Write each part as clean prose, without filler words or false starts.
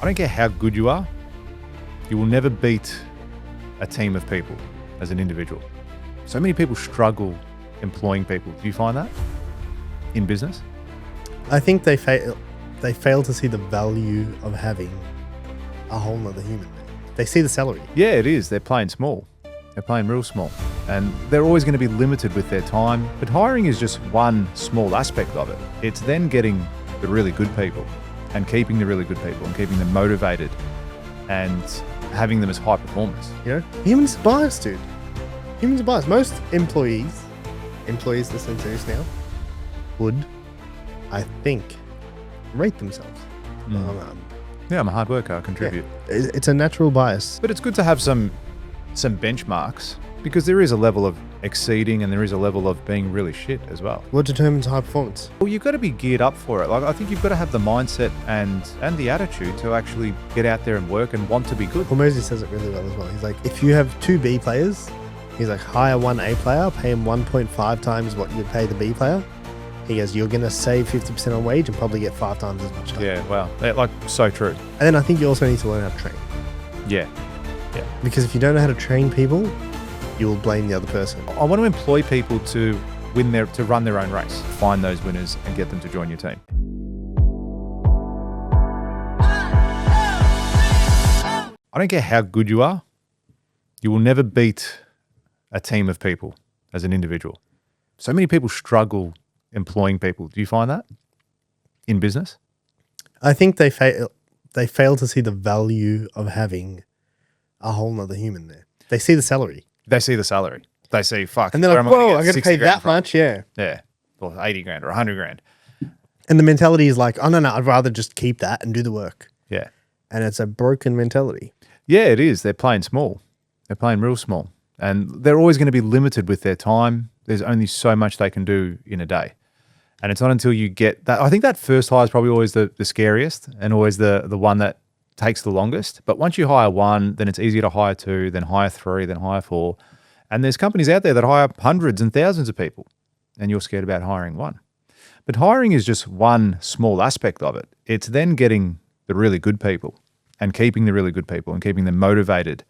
I don't care how good you are, you will never beat a team of people as an individual. So many people struggle employing people. Do you find that in business? I think they fail to see the value of having a whole nother human. They see the salary. Yeah, it is. They're playing small. They're playing real small. And they're always going to be limited with their time. But hiring is just one small aspect of it. It's then getting the really good people and keeping the really good people and keeping them motivated and having them as high performers. You know, humans are biased, dude. Humans are biased. Most employees listening to this now would, I think, rate themselves. Yeah, I'm a hard worker. I contribute. Yeah, it's a natural bias. But it's good to have some benchmarks because there is a level of exceeding and there is a level of being really shit as well. What determines high performance? Well, you've got to be geared up for it. Like, I think you've got to have the mindset and the attitude to actually get out there and work and want to be good. Well, Mosey says it really well as well. He's like, if you have two B players, he's like, hire one A player, pay him 1.5 times what you'd pay the B player. He goes, you're going to save 50% on wage and probably get 5 times as much time. Yeah, wow. Like, so true. And then I think you also need to learn how to train. Yeah. Because if you don't know how to train people, you'll blame the other person. I want to employ people to run their own race, find those winners and get them to join your team. I don't care how good you are, you will never beat a team of people as an individual. So many people struggle employing people. Do you find that in business? I think they fail to see the value of having a whole nother human there. They see the salary. They see the salary. They see, fuck. And they're like, whoa, I got to pay that much, yeah. Yeah. Or 80 grand or 100 grand. And the mentality is like, oh, no, I'd rather just keep that and do the work. Yeah. And it's a broken mentality. Yeah, it is. They're playing small. They're playing real small. And they're always going to be limited with their time. There's only so much they can do in a day. And it's not until you get that. I think that first hire is probably always the scariest and always the one that takes the longest. But once you hire one, then it's easier to hire two, then hire three, then hire four. And there's companies out there that hire hundreds and thousands of people, and you're scared about hiring one. But hiring is just one small aspect of it. It's then getting the really good people and keeping the really good people and keeping them motivated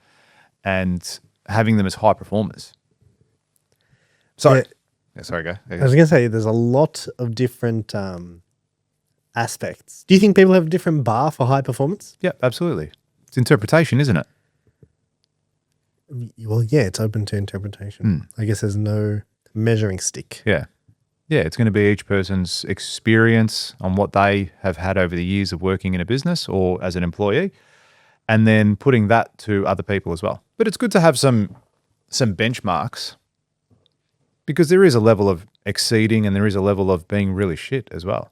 and having them as high performers. Sorry. Yeah, sorry, go. I was going to say, there's a lot of different aspects. Do you think people have a different bar for high performance? Yeah, absolutely. It's interpretation, isn't it? Well, yeah, it's open to interpretation. I guess there's no measuring stick. Yeah. Yeah, it's going to be each person's experience on what they have had over the years of working in a business or as an employee, and then putting that to other people as well. But it's good to have some benchmarks because there is a level of exceeding and there is a level of being really shit as well.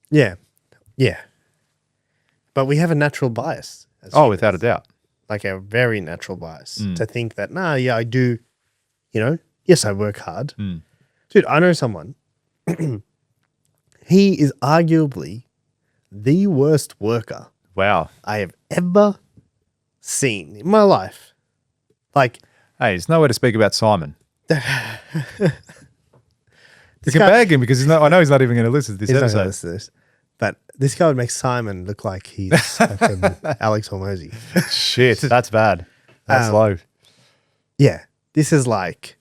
Yeah. Yeah. But we have a natural bias. Oh, without a doubt. Like a very natural bias to think that, I do, yes, I work hard. Dude, I know someone, he is arguably the worst worker Wow. I have ever seen in my life. Like, hey, there's nowhere to speak about Simon. You can guy- bag him because I know he's not even going to listen to this he's not episode. gonna listen to this. But this guy would make Simon look like he's fucking Alex Hormozy. Shit, that's bad. That's low. Yeah, this is like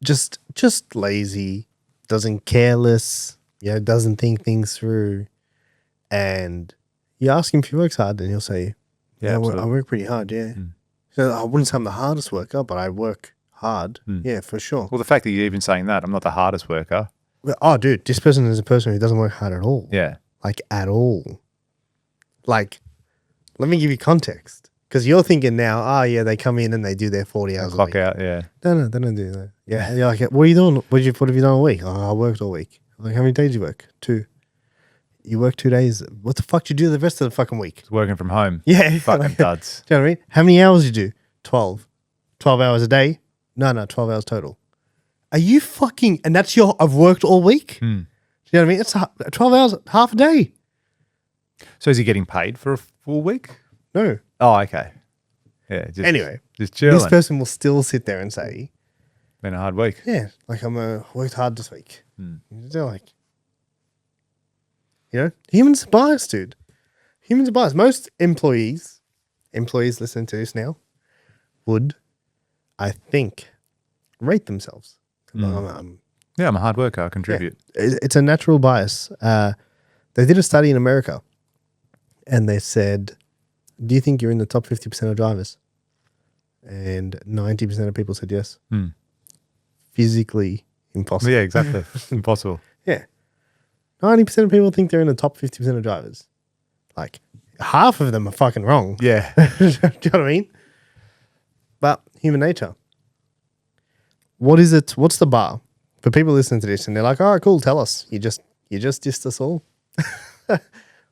just lazy, doesn't careless, doesn't think things through. And you ask him if he works hard, and he'll say, "Yeah, I work pretty hard." Yeah, so I wouldn't say I'm the hardest worker, but I work hard. Yeah, for sure. Well, the fact that you're even saying that, I'm not the hardest worker. Oh, dude, this person is a person who doesn't work hard at all. Yeah. Like, at all. Like, let me give you context. Because you're thinking now, they come in and they do their 40 hours a week. Clock out, yeah. No, they don't do that. Yeah, you're like, what are you doing? What have you done all week? Oh, I worked all week. Like, how many days do you work? 2. You work 2 days. What the fuck do you do the rest of the fucking week? It's working from home. Yeah. Fucking duds. Do you know what I mean? How many hours do you do? 12. 12 hours a day? No, 12 hours total. Are you fucking... And that's I've worked all week? Do you know what I mean? It's 12 hours, half a day. So is he getting paid for a full week? No. Oh, okay. Yeah. Anyway. Just chilling. This person will still sit there and say... Been a hard week. Yeah. Like, worked hard this week. They're like... You know, humans are biased, dude. Humans are biased. Most employees listening to this now would, I think, rate themselves. Yeah, I'm a hard worker. I contribute. Yeah, it's a natural bias. They did a study in America and they said, do you think you're in the top 50% of drivers? And 90% of people said yes. Physically impossible. Yeah, exactly. Impossible. Yeah. 90% of people think they're in the top 50% of drivers. Like, half of them are fucking wrong. Yeah. Do you know what I mean? But human nature. What is it? What's the bar? For people listening to this and they're like, all right, cool, tell us. You just dissed us all.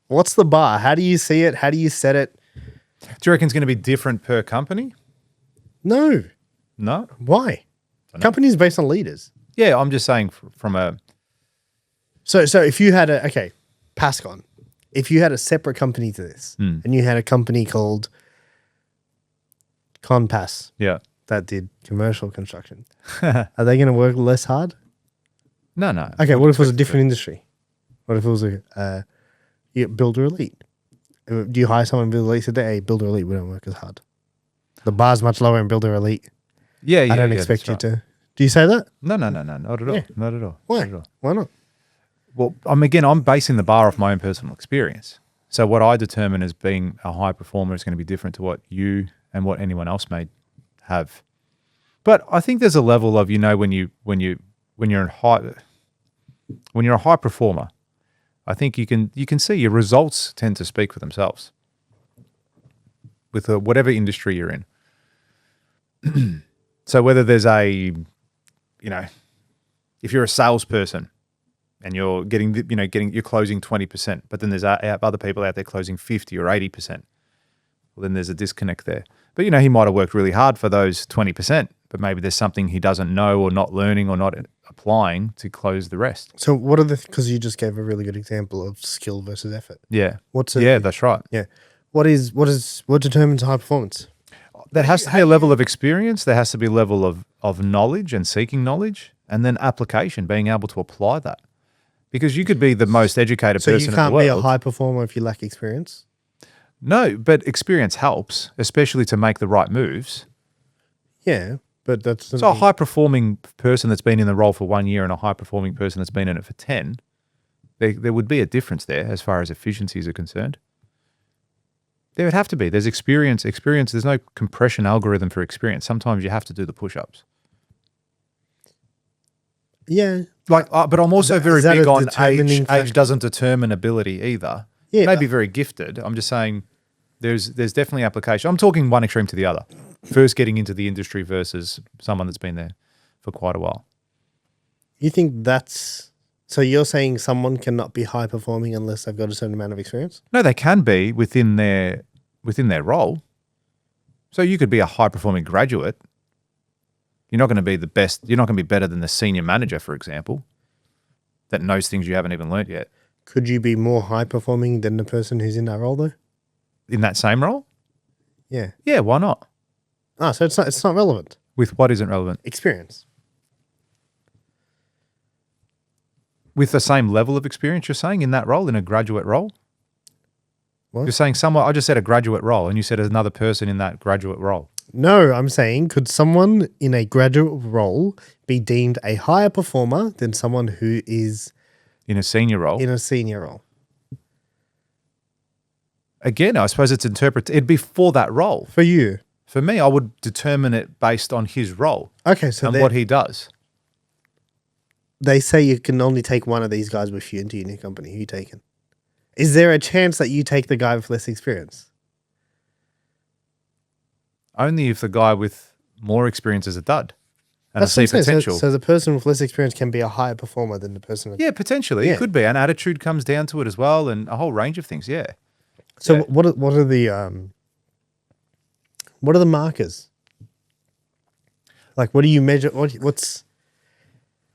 What's the bar? How do you see it? How do you set it? Do you reckon it's going to be different per company? No. No? Why? Companies based on leaders. Yeah, I'm just saying from a... So if you had Pascon, if you had a separate company to this and you had a company called Compass that did commercial construction, are they going to work less hard? No. Okay, what if it was a different industry? What if it was Builder Elite? Do you hire someone in Builder Elite? Said, hey, Builder Elite, we don't work as hard. The bar's much lower in Builder Elite. Yeah, I don't expect you to. Do you say that? No, not at all. Yeah. Not at all. Why? Not at all. Why not? Well, I'm basing the bar off my own personal experience. So what I determine as being a high performer is going to be different to what you and what anyone else may have. But I think there's a level of, when you're a high performer, I think you can see your results tend to speak for themselves with whatever industry you're in. So whether there's if you're a salesperson and you're you're closing 20%, but then there's other people out there closing 50 or 80%. Well, then there's a disconnect there. But he might have worked really hard for those 20%, but maybe there's something he doesn't know or not learning or not applying to close the rest. So what are because you just gave a really good example of skill versus effort. Yeah. Yeah, that's right. Yeah. What determines high performance? There has to be a level of experience. There has to be a level of knowledge and seeking knowledge, and then application, being able to apply that. Because you could be the most educated person in the world. So you can't be a high performer if you lack experience? No, but experience helps, especially to make the right moves. Yeah, but that's... So a high-performing person that's been in the role for 1 year and a high-performing person that's been in it for 10, there would be a difference there as far as efficiencies are concerned. There would have to be. There's experience. There's no compression algorithm for experience. Sometimes you have to do the push-ups. Yeah. But I'm also very big on age. factor? Age doesn't determine ability either. Yeah. You may be very gifted. I'm just saying there's definitely application. I'm talking one extreme to the other. First getting into the industry versus someone that's been there for quite a while. You think that's... So you're saying someone cannot be high performing unless they've got a certain amount of experience? No, they can be within their role. So you could be a high performing graduate. You're not going to be the best. You're not going to be better than the senior manager, for example, that knows things you haven't even learnt yet. Could you be more high performing than the person who's in that role though? In that same role? Yeah. Yeah, why not? So it's not relevant. With what isn't relevant? Experience. With the same level of experience, you're saying, in that role, in a graduate role? What? You're saying I just said a graduate role, and you said another person in that graduate role. No, I'm saying, could someone in a graduate role be deemed a higher performer than someone who is in a senior role? In a senior role. Again, I suppose it'd be for that role. For you. For me, I would determine it based on his role. Okay, so and what he does. They say you can only take one of these guys with you into your new company. Who you taking? Is there a chance that you take the guy with less experience? Only if the guy with more experience is a dud. And That's I see potential. So the person with less experience can be a higher performer than the person with... Yeah, potentially. It could be. And attitude comes down to it as well, and a whole range of things, yeah. So what are the markers? Like, what do you measure? What's...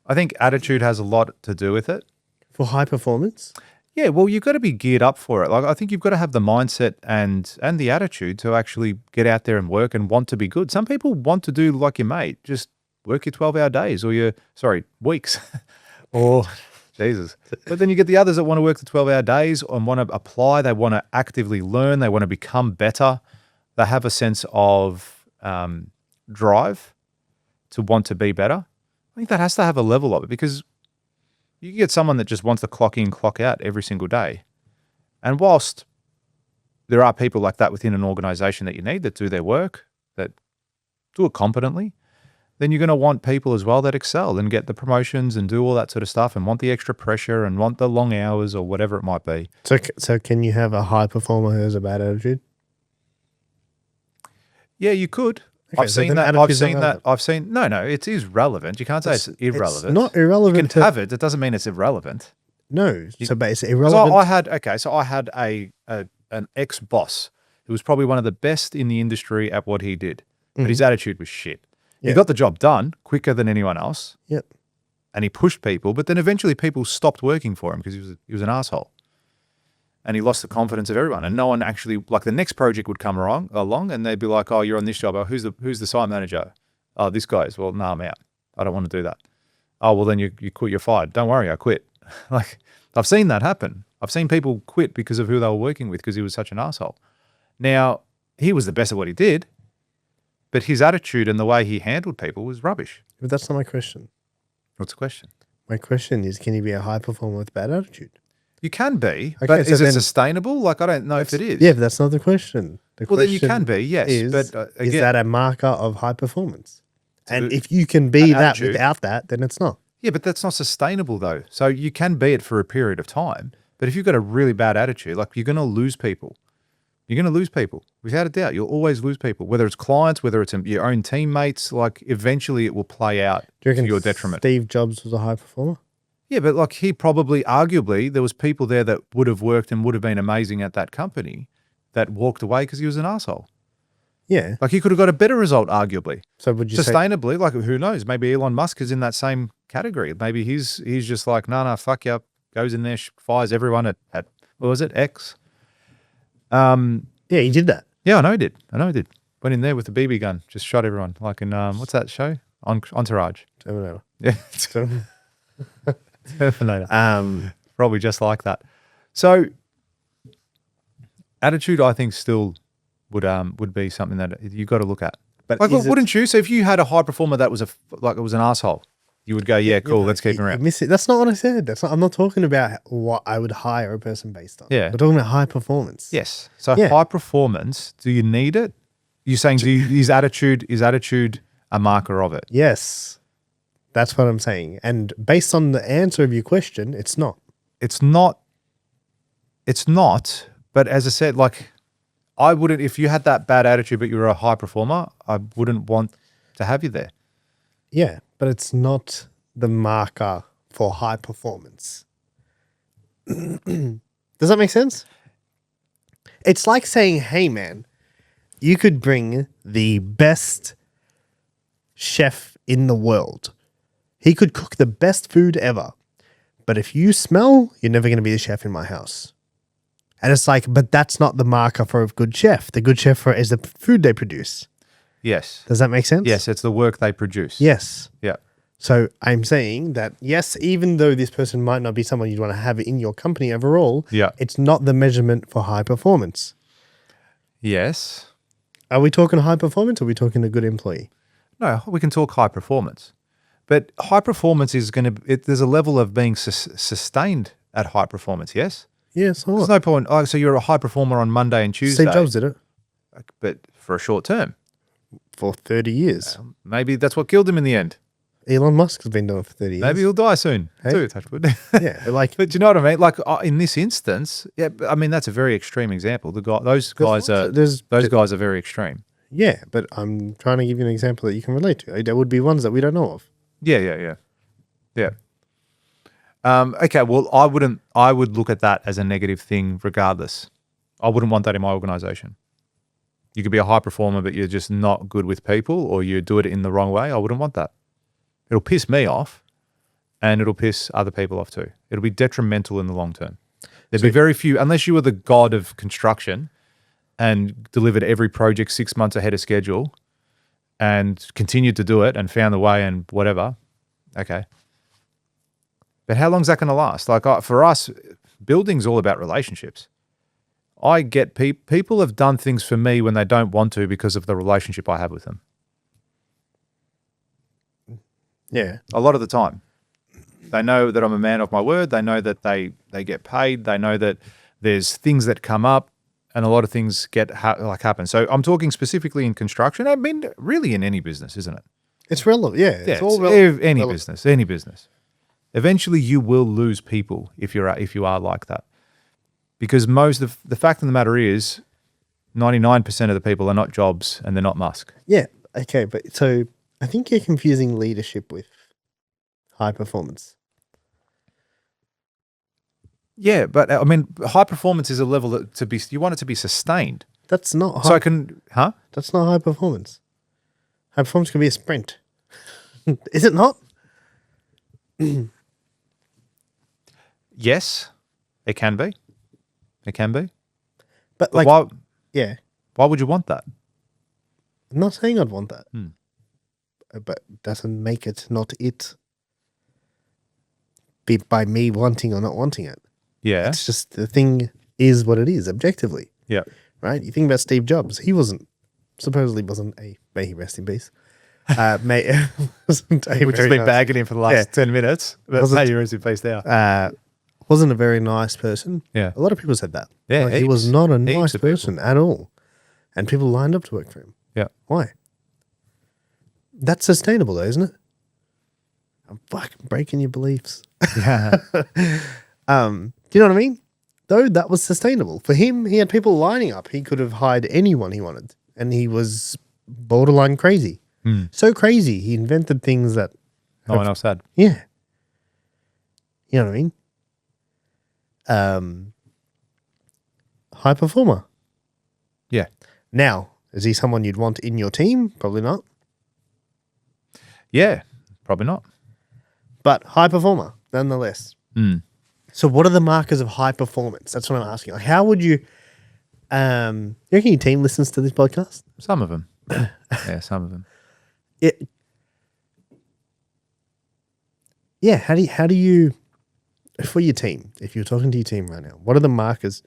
I think attitude has a lot to do with it. For high performance? Yeah, well, you've got to be geared up for it. Like, I think you've got to have the mindset and the attitude to actually get out there and work and want to be good. Some people want to do like your mate, just work your 12-hour days or weeks, or Jesus. But then you get the others that want to work the 12-hour days and want to apply. They want to actively learn. They want to become better. They have a sense of drive to want to be better. I think that has to have a level of it, because you get someone that just wants to clock in, clock out every single day. And whilst there are people like that within an organization that you need that do their work, that do it competently, then you're going to want people as well that excel and get the promotions and do all that sort of stuff and want the extra pressure and want the long hours or whatever it might be. So can you have a high performer who has a bad attitude? Yeah, you could. Okay, I've so seen then that. attitude's not relevant. No, it is relevant. You can't say it's irrelevant. It's not irrelevant. You can have it. It doesn't mean it's irrelevant. No, but it's 'Cause irrelevant. I had an ex-boss who was probably one of the best in the industry at what he did, but his attitude was shit. Yeah. He got the job done quicker than anyone else. Yep. And he pushed people, but then eventually people stopped working for him because he was an asshole. And he lost the confidence of everyone. And no one actually, like, the next project would come along and they'd be like, oh, you're on this job. Oh, who's the site manager? Oh, this guy is. Well, no, I'm out. I don't want to do that. Oh, well, then you quit. You're fired. Don't worry, I quit. Like, I've seen that happen. I've seen people quit because of who they were working with because he was such an asshole. Now, he was the best at what he did, but his attitude and the way he handled people was rubbish. But that's not my question. What's the question? My question is, can you be a high performer with bad attitude? You can be, Okay, but so is it then- sustainable? Like, I don't know if it is. Yeah, but that's not the question. The Well, then you question can be, yes. is, But is again, that a marker of high performance? And a- if you can be an that attitude. without that, then it's not. yeah, but that's not sustainable though. So you can be it for a period of time, but if you've got a really bad attitude, like, you're going to lose people. You're going to lose people without a doubt. You'll always lose people, whether it's clients, whether it's your own teammates. Like, eventually it will play out Do you to reckon your detriment. Steve Jobs was a high performer? Yeah, but like, he probably, arguably, there was people there that would have worked and would have been amazing at that company that walked away because he was an asshole. Yeah. Like, he could have got a better result, arguably. So would you say Sustainably, like, who knows? Maybe Elon Musk is in that same category. Maybe he's just like, no, fuck you up, goes in there, fires everyone at what was it, X? yeah, he did that. Yeah, I know he did. Went in there with a BB gun, just shot everyone. Like in, what's that show? Entourage. Terminator. Yeah, Terminator. probably just like that. So, attitude, I think, still would be something that you got to look at. But Like, is it- wouldn't you? So, if you had a high performer that was it was an asshole, you would go, yeah, cool, let's keep him you around. miss it. That's not what I said. I'm not talking about what I would hire a person based on. Yeah. We're talking about high performance. Yes. So, Yeah. high performance, do you need it? You're saying, is attitude a marker of it? Yes. That's what I'm saying. And based on the answer of your question, it's not. It's not, but as I said, like, I wouldn't, if you had that bad attitude, but you were a high performer, I wouldn't want to have you there. Yeah, but it's not the marker for high performance. Does that make sense? It's like saying, hey, man, you could bring the best chef in the world. He could cook the best food ever. But if you smell, you're never going to be the chef in my house. And it's like, but that's not the marker for a good chef. The good chef is the food they produce. Yes. Does that make sense? Yes, it's the work they produce. Yes. Yeah. So I'm saying that, yes, even though this person might not be someone you'd want to have in your company overall, Yeah. it's not the measurement for high performance. Yes. Are we talking high performance or are we talking a good employee? No, we can talk high performance. But high performance is going to, there's a level of being sustained at high performance, yes? Yeah, so There's what? no point. Oh, so you're a high performer on Monday and Tuesday. Steve Jobs did it But for a short term. for 30 years. Maybe that's what killed him in the end. Elon Musk has been doing it for 30 years. Maybe he'll die soon Hey? too, touch wood. Yeah, like, But do you know what I mean? Like, in this instance, yeah, I mean, that's a very extreme example. Those guys are very extreme. yeah, but I'm trying to give you an example that you can relate to. There would be ones that we don't know of. Yeah. Okay, well, I would look at that as a negative thing regardless. I wouldn't want that in my organization. You could be a high performer, but you're just not good with people or you do it in the wrong way. I wouldn't want that. It'll piss me off and it'll piss other people off too. It'll be detrimental in the long term. There'd be very few, unless you were the god of construction and delivered every project 6 months ahead of schedule and continued to do it and found the way and whatever. Okay. But how long is that going to last? Like for us, building's all about relationships. I get people have done things for me when they don't want to because of the relationship I have with them. Yeah. A lot of the time. They know that I'm a man of my word. They know that they get paid. They know that there's things that come up and a lot of things happen. So I'm talking specifically in construction. I mean, really in any business, isn't it? It's relevant. Yeah. It's all relevant. Any business. Eventually you will lose people if you are like that. Because the fact of the matter is 99% of the people are not Jobs and they're not Musk. Yeah. Okay. But so I think you're confusing leadership with high performance. Yeah, but I mean, high performance is a level that you want it to be sustained. That's not So I can, huh? That's not high performance. High performance can be a sprint. Is it not? Yes, it can be. It can be. But why? Yeah. Why would you want that? I'm not saying I'd want that. But doesn't make it not it. Be by me wanting or not wanting it. Yeah. It's just the thing is what it is objectively. Yeah. Right? You think about Steve Jobs. He supposedly wasn't may he rest in peace. We've just been bagging him for the last 10 minutes. But may you rest in peace now. Wasn't a very nice person. Yeah. A lot of people said that. Yeah. He was not a nice person at all. And people lined up to work for him. Yeah. Why? That's sustainable though, isn't it? I'm fucking breaking your beliefs. Yeah. Do you know what I mean? Though that was sustainable. For him, he had people lining up. He could have hired anyone he wanted. And he was borderline crazy. So crazy, he invented things that no one else had. Yeah. You know what I mean? High performer. Yeah. Now, is he someone you'd want in your team? Probably not. Yeah, probably not. But high performer, nonetheless. So what are the markers of high performance? That's what I'm asking. Like, how would you reckon your team listens to this podcast? Some of them. Yeah, some of them. Yeah, how do you for your team, if you're talking to your team right now, what are the markers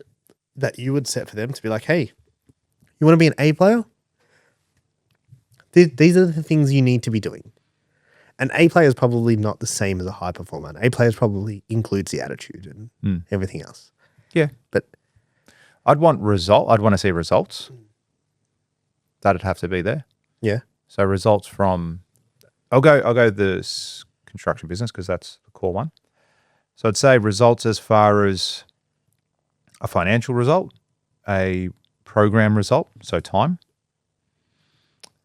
that you would set for them to be like, hey, you want to be an A player? These are the things you need to be doing. An A player is probably not the same as a high performer. An A player probably includes the attitude and everything else. Yeah. But I'd want to see results. That'd have to be there. Yeah. So results from I'll go this construction business because that's the core one. So I'd say results as far as a financial result, a program result, so time,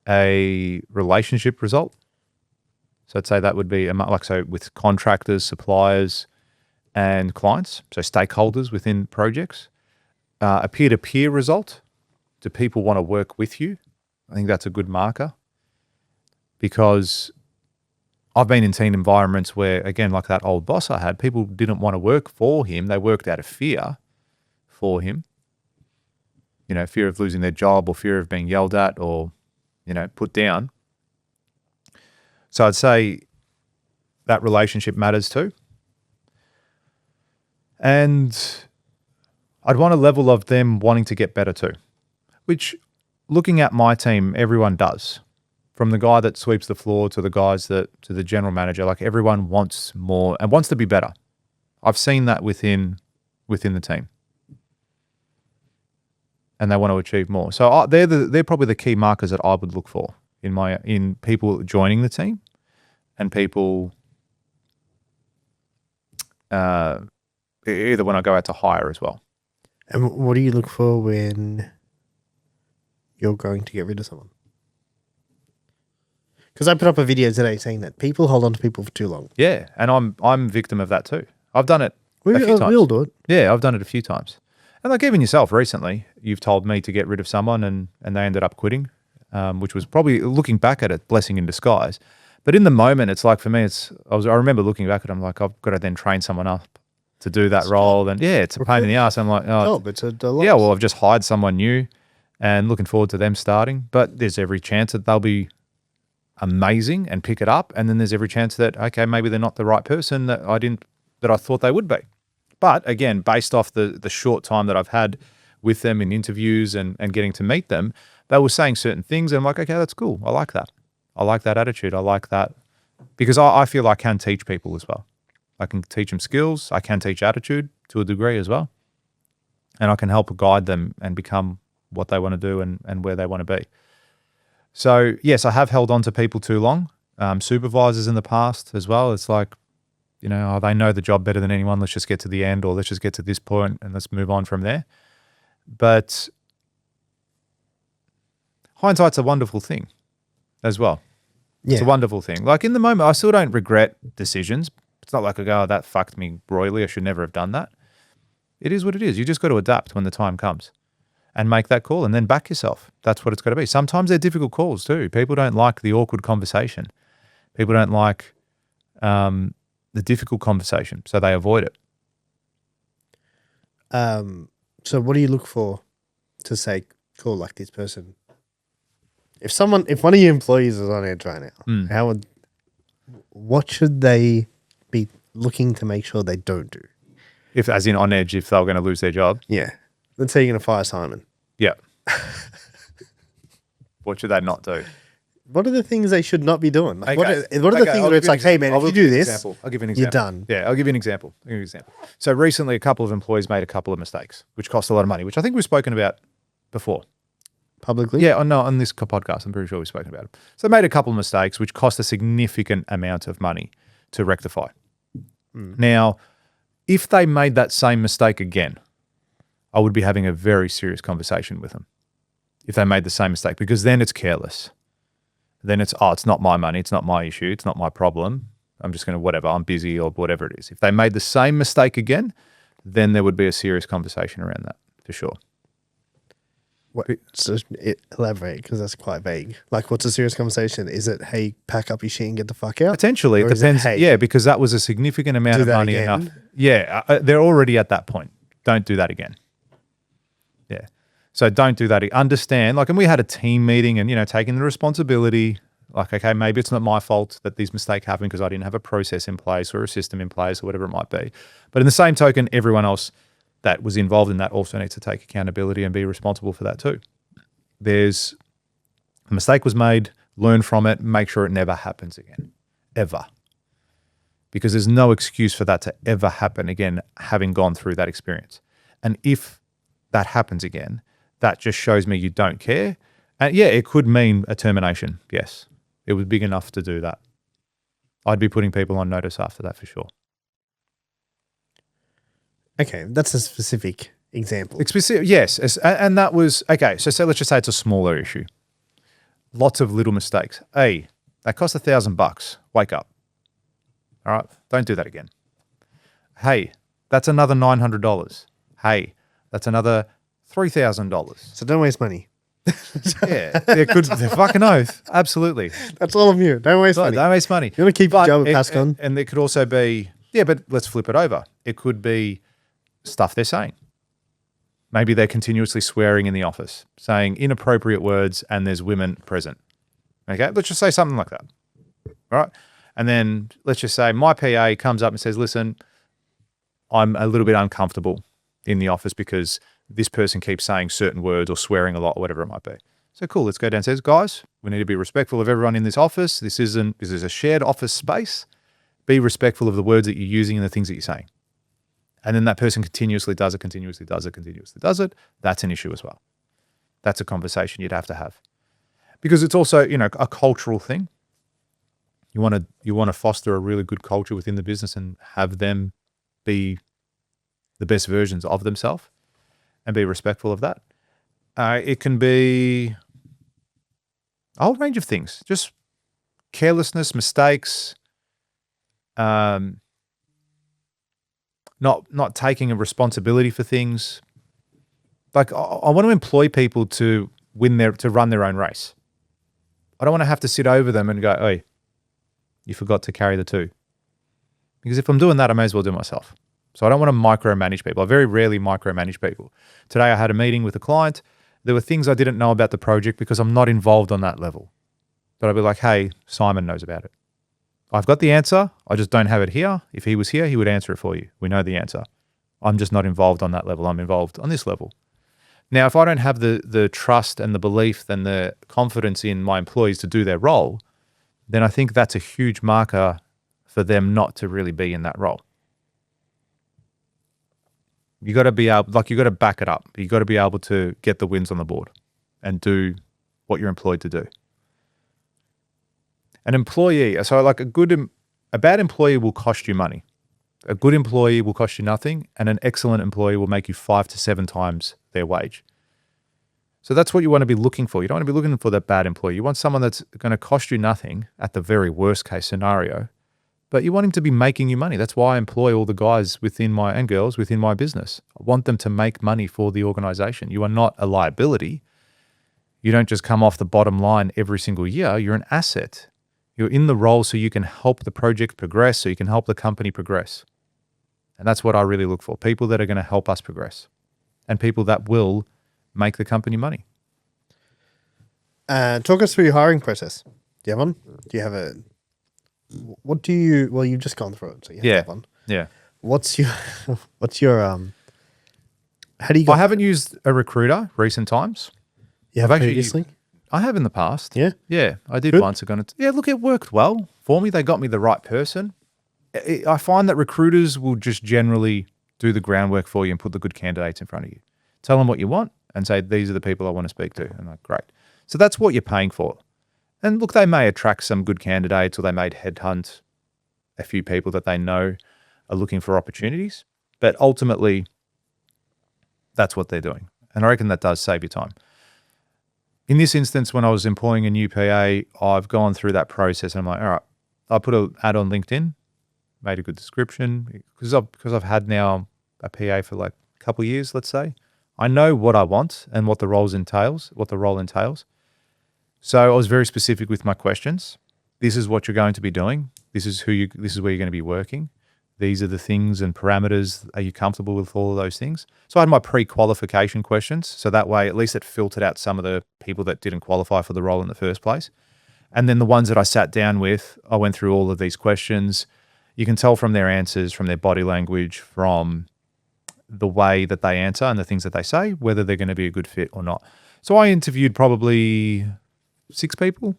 a relationship result. So I'd say that would be with contractors, suppliers, and clients, so stakeholders within projects. A peer-to-peer result. Do people want to work with you? I think that's a good marker because I've been in team environments where, again, like that old boss I had, people didn't want to work for him. They worked out of fear for him. You know, fear of losing their job or fear of being yelled at or, put down. So I'd say that relationship matters too. And I'd want a level of them wanting to get better too, which looking at my team, everyone does. From the guy that sweeps the floor to the general manager, like everyone wants more and wants to be better. I've seen that within the team. And they want to achieve more. So they're probably the key markers that I would look for in people joining the team and people either when I go out to hire as well. And what do you look for when you're going to get rid of someone? Because I put up a video today saying that people hold on to people for too long. Yeah, and I'm victim of that too. I've done it a few times. We all do it. Yeah, I've done it a few times. And like even yourself recently, you've told me to get rid of someone and they ended up quitting, which was probably, looking back at it, blessing in disguise. But in the moment, it's like for me, I remember looking back at it, I'm like, I've got to then train someone up to do that role. And yeah, it's a pain in the ass. I'm like, it's a delight. Yeah, well, I've just hired someone new and looking forward to them starting. But there's every chance that they'll be amazing and pick it up. And then there's every chance that, okay, maybe they're not the right person, that I didn't that I thought they would be. But again, based off the short time that I've had with them in interviews and getting to meet them, they were saying certain things, and I'm like, okay, that's cool. I like that. I like that attitude. I like that because I feel I can teach people as well. I can teach them skills. I can teach attitude to a degree as well. And I can help guide them and become what they want to do and where they want to be. So, yes, I have held on to people too long. Supervisors in the past as well. It's like, they know the job better than anyone. Let's just get to the end, or let's just get to this point and let's move on from there. But hindsight's a wonderful thing as well. Yeah. It's a wonderful thing. Like in the moment, I still don't regret decisions. It's not like I go, oh, that fucked me royally. I should never have done that. It is what it is. You just got to adapt when the time comes and make that call and then back yourself. That's what it's got to be. Sometimes they're difficult calls too. People don't like the awkward conversation. People don't like the difficult conversation, so they avoid it. So what do you look for to say, cool, like this person? If one of your employees is on edge right now, what should they be looking to make sure they don't do? If, as in on edge, if they were going to lose their job? Yeah. Let's say you're going to fire Simon. Yeah. What should they not do? What are the things they should not be doing? Like, what are the things where it's like, hey, man, if you do this, I'll give you an example. You're done. Yeah, I'll give you an example. So recently, a couple of employees made a couple of mistakes, which cost a lot of money, which I think we've spoken about before. Publicly? Yeah, on this podcast, I'm pretty sure we've spoken about it. So they made a couple of mistakes, which cost a significant amount of money to rectify. Now, if they made that same mistake again, I would be having a very serious conversation with them. If they made the same mistake, because then it's careless. Then it's not my money, it's not my issue, it's not my problem. I'm just going to whatever, I'm busy or whatever it is. If they made the same mistake again, then there would be a serious conversation around that, for sure. Elaborate, because that's quite vague. Like, what's a serious conversation? Is it, hey, pack up your shit and get the fuck out? Potentially, it depends. Yeah, because that was a significant amount of money enough. Yeah, they're already at that point. Don't do that again. Yeah. So don't do that. Understand, and we had a team meeting and, taking the responsibility. Like, okay, maybe it's not my fault that these mistakes happen because I didn't have a process in place or a system in place or whatever it might be. But in the same token, everyone else that was involved in that also needs to take accountability and be responsible for that too. There's a mistake was made, learn from it, make sure it never happens again, ever. Because there's no excuse for that to ever happen again, having gone through that experience. And if that happens again, that just shows me you don't care. And yeah, it could mean a termination. Yes, it was big enough to do that. I'd be putting people on notice after that for sure. Okay, that's a specific example. Yes, and that was, okay, so let's just say it's a smaller issue. Lots of little mistakes. Hey, that cost $1,000. Wake up. All right, don't do that again. Hey, that's another $900. Hey, that's another $3,000. So don't waste money. Yeah, they're fucking oath. Absolutely. That's all I'm here. Don't waste money. Don't waste money. You want to keep your job at Pascon? And it could also be, yeah, but let's flip it over. It could be stuff they're saying. Maybe they're continuously swearing in the office, saying inappropriate words, and there's women present. Okay, let's just say something like that. All right. And then let's just say my PA comes up and says, listen, I'm a little bit uncomfortable in the office because this person keeps saying certain words or swearing a lot or whatever it might be. So cool, let's go downstairs. Guys, we need to be respectful of everyone in this office. This is a shared office space. Be respectful of the words that you're using and the things that you're saying. And then that person continuously does it. That's an issue as well. That's a conversation you'd have to have. Because it's also, a cultural thing. You want to foster a really good culture within the business and have them be the best versions of themselves and be respectful of that. It can be a whole range of things. Just carelessness, mistakes, not taking a responsibility for things. Like I want to employ people to run their own race. I don't want to have to sit over them and go, "Hey, you forgot to carry the two." Because if I'm doing that, I may as well do it myself. So I don't want to micromanage people. I very rarely micromanage people. Today I had a meeting with a client. There were things I didn't know about the project because I'm not involved on that level. But I'd be like, "Hey, Simon knows about it." I've got the answer. I just don't have it here. If he was here, he would answer it for you. We know the answer. I'm just not involved on that level. I'm involved on this level. Now, if I don't have the trust and the belief and the confidence in my employees to do their role, then I think that's a huge marker for them not to really be in that role. You got to be able, you got to back it up. You got to be able to get the wins on the board and do what you're employed to do. An employee, so a bad employee will cost you money. A good employee will cost you nothing, and an excellent employee will make you 5 to 7 times their wage. So that's what you want to be looking for. You don't want to be looking for that bad employee. You want someone that's going to cost you nothing at the very worst case scenario, but you want him to be making you money. That's why I employ all the guys and girls within my business. I want them to make money for the organization. You are not a liability. You don't just come off the bottom line every single year. You're an asset. You're in the role so you can help the project progress, so you can help the company progress. And that's what I really look for, people that are going to help us progress and people that will make the company money. Talk us through your hiring process. Do you have one? Do you have a... well, you've just gone through it, so you have one. Yeah. What's your... how do you... I haven't used a recruiter recent times. You have previously? I have in the past. Yeah? Yeah, I did Good. once. Look, it worked well for me. They got me the right person. I find that recruiters will just generally do the groundwork for you and put the good candidates in front of you. Tell them what you want and say, these are the people I want to speak to. And I'm like, great. So that's what you're paying for. And look, they may attract some good candidates or they may headhunt a few people that they know are looking for opportunities. But ultimately, that's what they're doing. And I reckon that does save you time. In this instance, when I was employing a new PA, I've gone through that process and I'm like, all right, I put an ad on LinkedIn, made a good description because I've had now a PA for like a couple of years, let's say. I know what I want and what the role entails. So I was very specific with my questions. This is what you're going to be doing. This is where you're going to be working. These are the things and parameters. Are you comfortable with all of those things? So I had my pre-qualification questions. So that way, at least it filtered out some of the people that didn't qualify for the role in the first place. And then the ones that I sat down with, I went through all of these questions. You can tell from their answers, from their body language, from the way that they answer and the things that they say, whether they're going to be a good fit or not. So I interviewed probably 6 people.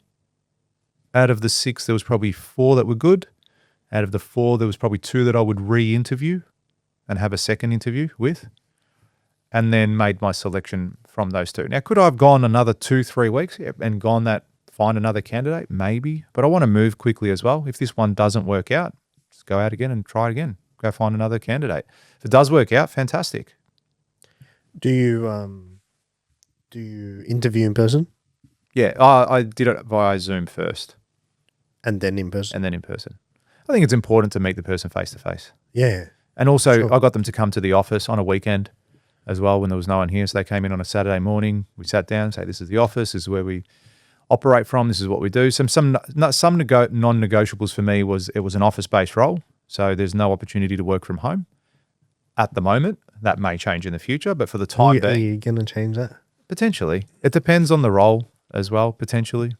Out of the 6, there was probably 4 that were good. Out of the 4, there was probably 2 that I would re-interview and have a second interview with, and then made my selection from those 2. Now, could I have gone another 2-3 weeks and find another candidate? Maybe, but I want to move quickly as well. If this one doesn't work out, just go out again and try it again. Go find another candidate. If it does work out, fantastic. Do you interview in person? Yeah, I did it via Zoom first. And then in person? And then in person. I think it's important to meet the person face to face. Yeah. And also, sure. I got them to come to the office on a weekend as well when there was no one here. So they came in on a Saturday morning. We sat down and say, this is the office. This is where we operate from. This is what we do. Some non-negotiables for me was it was an office-based role. So there's no opportunity to work from home at the moment. That may change in the future. But for the time being. Are you going to change that? Potentially. It depends on the role as well, potentially.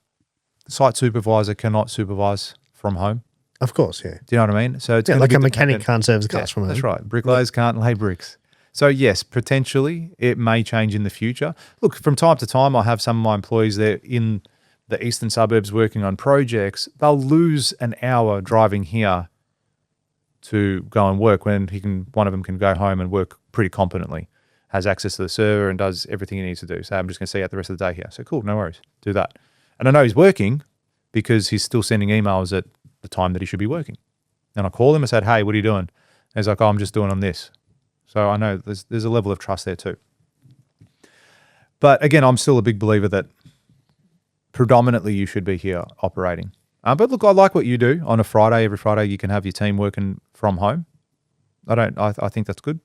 The site supervisor cannot supervise from home. Of course, yeah. Do you know what I mean? So it's like a mechanic can't service cars from home. That's right. Bricklayers can't lay bricks. So yes, potentially it may change in the future. Look, from time to time, I have some of my employees there in the eastern suburbs working on projects. They'll lose an hour driving here to go and work when one of them can go home and work pretty competently, has access to the server and does everything he needs to do. So I'm just going to see out the rest of the day here. So cool, no worries, do that. And I know he's working because he's still sending emails at the time that he should be working. And I call him and said, hey, what are you doing? And he's like, oh, I'm just doing on this. So I know there's a level of trust there too. But again, I'm still a big believer that predominantly you should be here operating. But look, I like what you do on a Friday. Every Friday you can have your team working from home. I think that's good.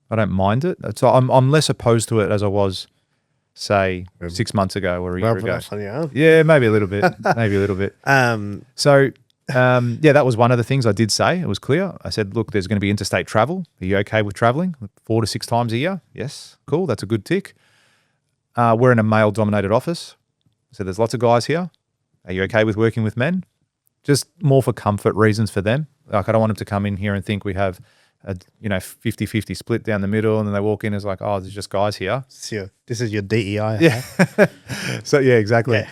I don't mind it. So I'm less opposed to it as I was, say, 6 months ago or a year ago. Yeah, maybe a little bit. Yeah, that was one of the things I did say. It was clear. I said, look, there's going to be interstate travel. Are you okay with traveling 4 to 6 times a year? Yes. Cool. That's a good tick. We're in a male-dominated office. So there's lots of guys here. Are you okay with working with men? just more for comfort reasons for them. Like I don't want them to come in here and think we have a 50-50 split down the middle, and then they walk in as like, oh, there's just guys here. This is your DEI. Yeah. So yeah, exactly. Yeah.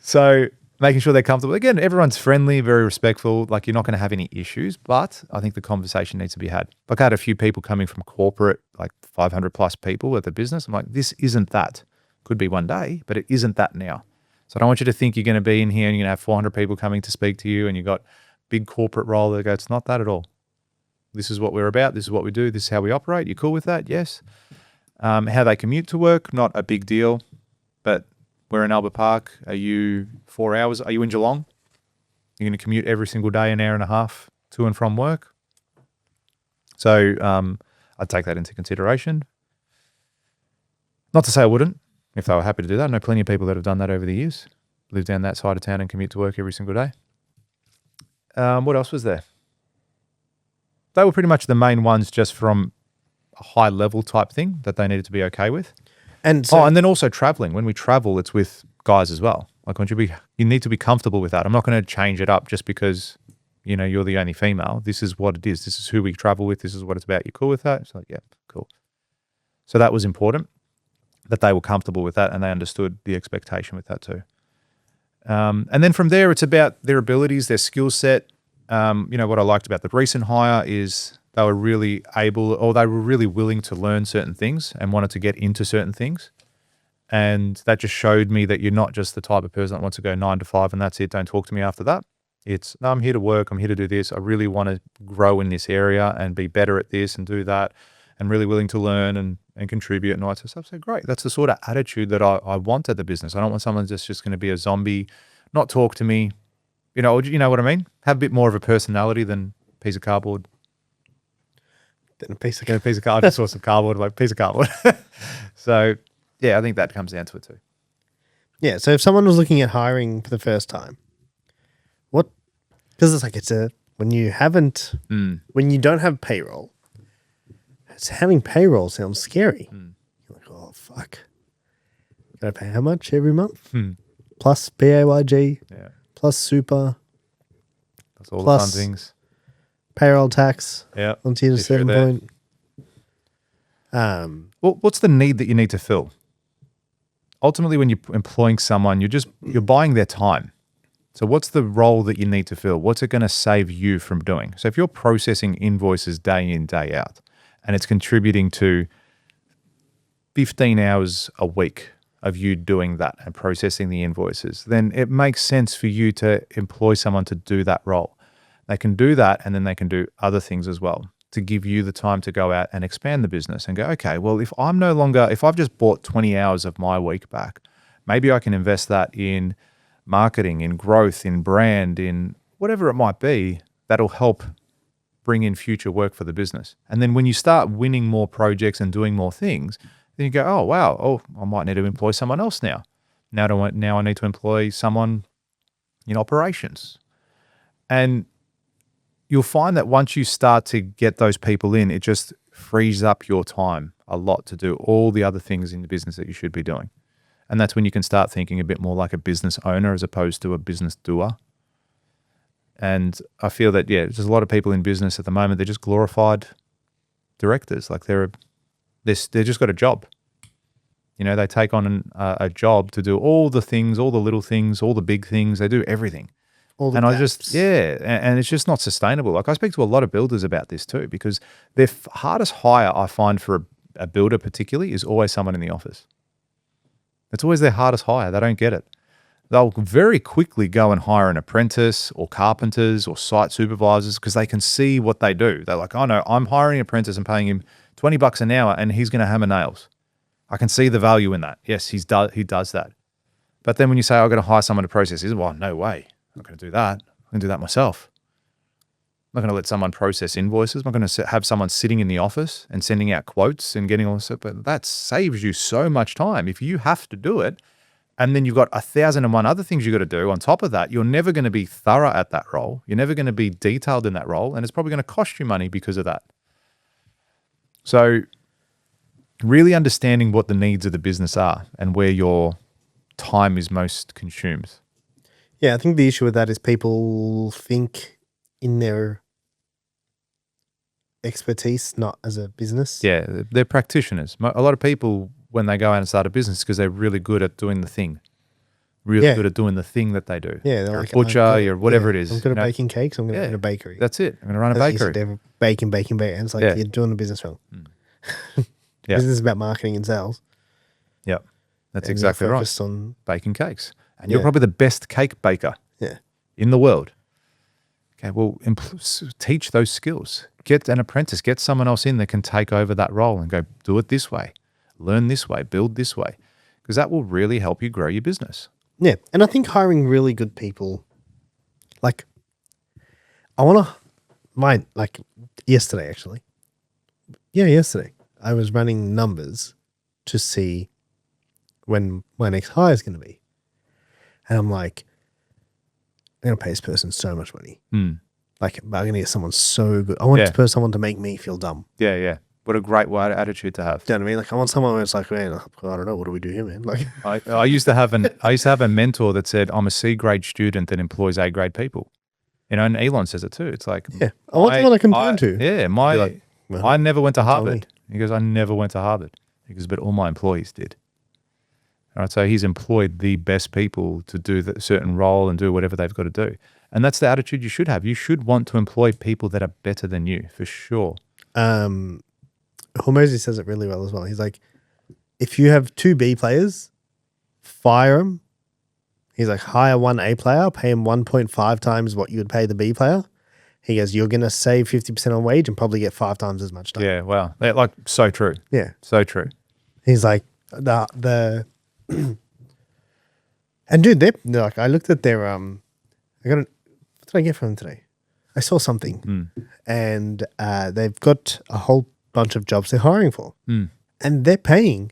So making sure they're comfortable. Again, everyone's friendly, very respectful. Like you're not going to have any issues, but I think the conversation needs to be had. Like I had a few people coming from corporate, like 500 plus people at the business. I'm like, this isn't that. Could be one day, but it isn't that now. So I don't want you to think you're going to be in here and you're going to have 400 people coming to speak to you and you've got big corporate role. They go, it's not that at all. This is what we're about. This is what we do. This is how we operate. You cool with that? Yes. How they commute to work, not a big deal, but we're in Albert Park. Are you 4 hours? Are you in Geelong? You're going to commute every single day, an hour and a half to and from work. So I'd take that into consideration. Not to say I wouldn't, if they were happy to do that. I know plenty of people that have done that over the years, live down that side of town and commute to work every single day. What else was there? They were pretty much the main ones, just from a high level type thing that they needed to be okay with. And so, and then also traveling. When we travel, it's with guys as well. Like you need to be comfortable with that. I'm not going to change it up just because, you're the only female. This is what it is. This is who we travel with. This is what it's about. You cool with that? It's like, yeah, cool. So that was important, that they were comfortable with that and they understood the expectation with that too. And then from there, it's about their abilities, their skill set. What I liked about the recent hire is they were really really willing to learn certain things and wanted to get into certain things. And that just showed me that you're not just the type of person that wants to go 9 to 5 and that's it. Don't talk to me after that. It's, no, I'm here to work. I'm here to do this. I really want to grow in this area and be better at this and do that, and really willing to learn and contribute and all that sort of stuff. So great. That's the sort of attitude that I want at the business. I don't want someone that's just going to be a zombie, not talk to me. You know what I mean? Have a bit more of a personality than a piece of cardboard. Then a piece of cardboard. I just saw some cardboard, like piece of cardboard. So yeah, I think that comes down to it too. Yeah. So if someone was looking at hiring for the first time, because when you don't have payroll, having payroll sounds scary. You're like, oh fuck, gotta pay how much every month? Plus PAYG, plus super, that's all the fun things. Payroll tax, onto you to a certain point. Well, what's the need that you need to fill? Ultimately, when you're employing someone, you're buying their time. So what's the role that you need to fill? What's it going to save you from doing? So if you're processing invoices day in, day out, and it's contributing to 15 hours a week of you doing that and processing the invoices, then it makes sense for you to employ someone to do that role. They can do that, and then they can do other things as well to give you the time to go out and expand the business and go, okay, well, if I've just bought 20 hours of my week back, maybe I can invest that in marketing, in growth, in brand, in whatever it might be that'll help bring in future work for the business. And then when you start winning more projects and doing more things, then you go, oh, wow, I might need to employ someone else now. Now I need to employ someone in operations. And you'll find that once you start to get those people in, it just frees up your time a lot to do all the other things in the business that you should be doing. And that's when you can start thinking a bit more like a business owner as opposed to a business doer. And I feel that, there's a lot of people in business at the moment, they're just glorified directors. Like they're just got a job. They take on a job to do all the things, all the little things, all the big things. They do everything. And it's just not sustainable. Like I speak to a lot of builders about this too, because their hardest hire I find for a builder particularly is always someone in the office. It's always their hardest hire. They don't get it. They'll very quickly go and hire an apprentice or carpenters or site supervisors because they can see what they do. They're like, oh no, I'm hiring an apprentice and paying him $20 an hour and he's going to hammer nails. I can see the value in that. Yes, he does that. But then when you say, I'm going to hire someone to process this, well, no way. I'm not going to do that. I'm going to do that myself. I'm not going to let someone process invoices. I'm not going to have someone sitting in the office and sending out quotes and getting all this stuff. But that saves you so much time. If you have to do it, and then you've got 1,001 other things you've got to do on top of that, you're never going to be thorough at that role. You're never going to be detailed in that role. And it's probably going to cost you money because of that. So really understanding what the needs of the business are and where your time is most consumed. Yeah, I think the issue with that is people think in their expertise, not as a business. Yeah, they're practitioners. A lot of people, when they go out and start a business, because they're really good at doing the thing. Really good at doing the thing that they do. Yeah, they're you're like a butcher, you're whatever it is. I'm good at baking cakes. I'm going to own a bakery. That's it. I'm going to run a bakery. They're baking. And it's like you're doing the business wrong. Business is about marketing and sales. Yep, that's exactly right. Focused on baking cakes, and you're probably the best cake baker. Yeah. In the world. Okay, well, teach those skills. Get an apprentice. Get someone else in that can take over that role and go do it this way, learn this way, build this way, because that will really help you grow your business. Yeah, and I think hiring really good people, like, yesterday actually. Yeah, yesterday I was running numbers to see when my next hire is going to be, and I'm like, I'm going to pay this person so much money. Like, I'm going to get someone so good. I want someone to make me feel dumb. Yeah, yeah. What a great attitude to have. Do you know what I mean? Like, I want someone where it's like, man, I don't know, what do we do here, man? Like, I used to have a mentor that said, I'm a C grade student that employs A grade people. You know, and Elon says it too. It's like, I want someone I can turn to. Yeah, I never went to Harvard. He goes, I never went to Harvard. He goes, but all my employees did. All right, so he's employed the best people to do the certain role and do whatever they've got to do. And that's the attitude you should have. You should want to employ people that are better than you, for sure. Hormozy says it really well as well. He's like, if you have 2 B players, fire them. He's like, hire 1 A player, pay him 1.5 times what you would pay the B player. He goes, you're going to save 50% on wage and probably get 5 times as much time. Yeah, wow. Like, so true. Yeah. So true. He's like, and dude, they're like, I looked at their, what did I get from them today? I saw something and they've got a whole bunch of jobs they're hiring for and they're paying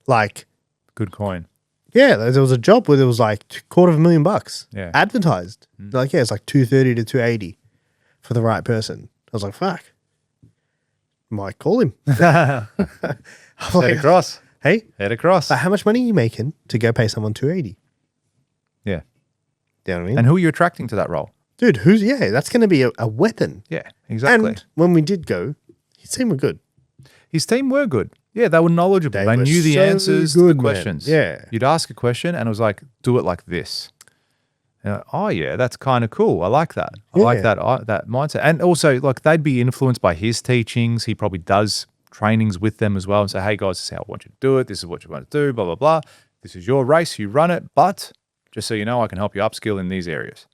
like good coin. Yeah, there was a job where there was like $250,000 advertised. They're like, it's like 230 to 280 for the right person. I was like, fuck, might call him. Head across. Hey, head across. How much money are you making to go pay someone 280? Yeah. You know what I mean? And who are you attracting to that role? Dude, that's going to be a weapon. Yeah, exactly. And when we did go, his team were good. His team were good. Yeah, they were knowledgeable. They knew the answers to the questions. Man. Yeah. You'd ask a question and it was like, do it like this. Oh, yeah, that's kind of cool. I like that. I like that mindset. And also, like, they'd be influenced by his teachings. He probably does trainings with them as well and say, hey, guys, this is how I want you to do it. This is what you want to do, blah, blah, blah. This is your race. You run it. But just so you know, I can help you upskill in these areas.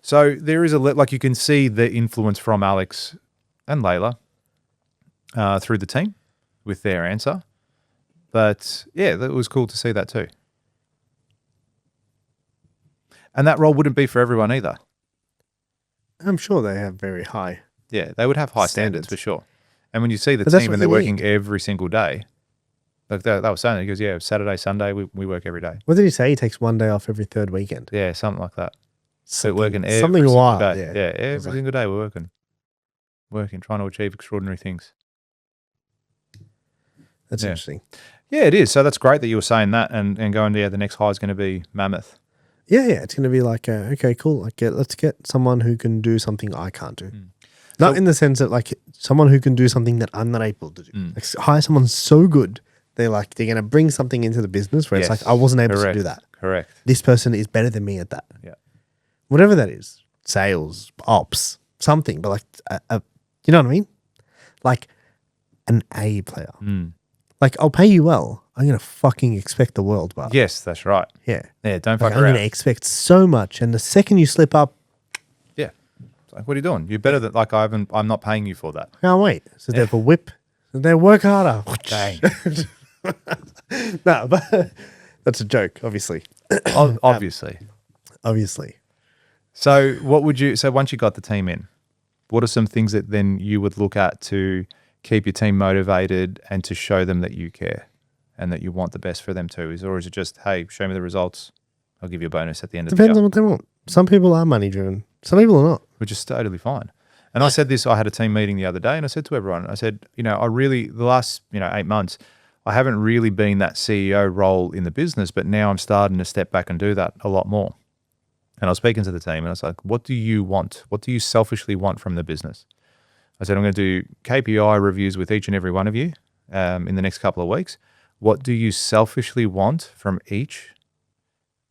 So there is like you can see the influence from Alex and Layla through the team with their answer. But yeah, it was cool to see that too. And that role wouldn't be for everyone either. I'm sure they have very high. Yeah, they would have high standards for sure. And when you see the team and they're working every single day, like that was saying, he goes, yeah, Saturday, Sunday, we work every day. What did he say? He takes 1 day off every 3rd weekend. Yeah, something like that. So working every something single wild. day. Yeah, every single day we're working, trying to achieve extraordinary things. That's interesting. Yeah, it is. So that's great that you were saying that and going, the next hire is going to be mammoth. Yeah, it's going to be like, okay, cool. Like, let's get someone who can do something I can't do. Not in the sense that like someone who can do something that I'm not able to do. Like, hire someone so good, they're going to bring something into the business where it's like, I wasn't able to do that. Correct. This person is better than me at that. Yeah. Whatever that is, sales, ops, something, but like, you know what I mean? Like an A player. Like, I'll pay you well. I'm going to fucking expect the world, but yes, that's right. Yeah. Yeah, don't fuck I'm around. going to expect so much. And the second you slip up, yeah. It's like, what are you doing? You're better than, like, I'm not paying you for that. I can't wait. So they have a whip. So they work harder. Dang. No, but that's a joke, obviously. Obviously. So once you got the team in, what are some things that then you would look at to keep your team motivated and to show them that you care and that you want the best for them too? Or is it just, hey, show me the results, I'll give you a bonus at the end of the year? Depends on what they want. Some people are money driven. Some people are not. Which is totally fine. And I said this, I had a team meeting the other day and I said to everyone, I said, the last, 8 months, I haven't really been that CEO role in the business, but now I'm starting to step back and do that a lot more. And I was speaking to the team and I was like, what do you want? What do you selfishly want from the business? I said, I'm going to do KPI reviews with each and every one of you in the next couple of weeks. What do you selfishly want from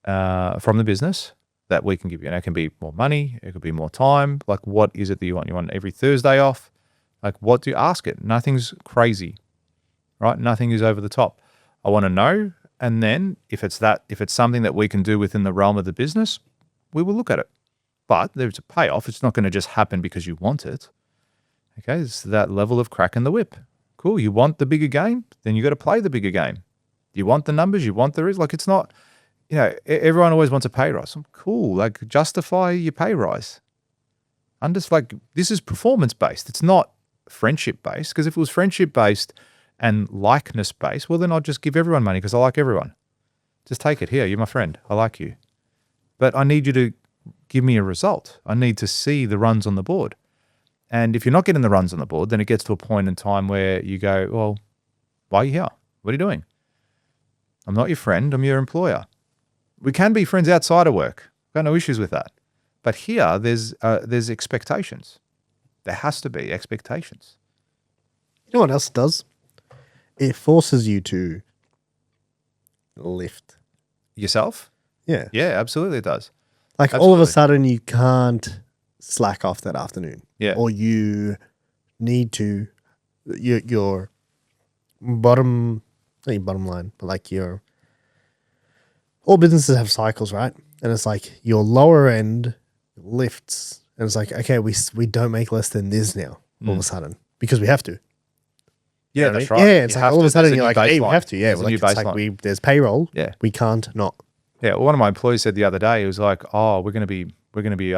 from the business that we can give you? And it can be more money. It could be more time. Like, what is it that you want? You want every Thursday off? Like, what do you ask it? Nothing's crazy, right? Nothing is over the top. I want to know. And then if it's something that we can do within the realm of the business, we will look at it. But there's a payoff. It's not going to just happen because you want it. Okay, it's that level of cracking the whip. Cool. You want the bigger game? Then you got to play the bigger game. You want the numbers? You want the risk? Like, it's not, everyone always wants a pay rise. Cool. Like, justify your pay rise. This is performance based. It's not friendship based. Because if it was friendship based and likeness based, well, then I'd just give everyone money because I like everyone. Just take it. Here, you're my friend. I like you. But I need you to give me a result. I need to see the runs on the board. And if you're not getting the runs on the board, then it gets to a point in time where you go, well, why are you here? What are you doing? I'm not your friend. I'm your employer. We can be friends outside of work. Got no issues with that. But here, there's expectations. There has to be expectations. You know what else it does? It forces you to lift. Yourself? Yeah. Yeah, absolutely it does. Like all of a sudden you can't slack off that afternoon. Yeah. Or you need to, your bottom, not your bottom line, but like all businesses have cycles, right? And it's like your lower end lifts. And it's like, okay, we don't make less than this now all of a sudden because we have to. Yeah, that's right. Yeah, it's like all of a sudden you're like, hey, we have to. Yeah, there's a new baseline. It's like there's payroll. Yeah, we can't not. Yeah, well, one of my employees said the other day, he was like, "Oh, we're going to be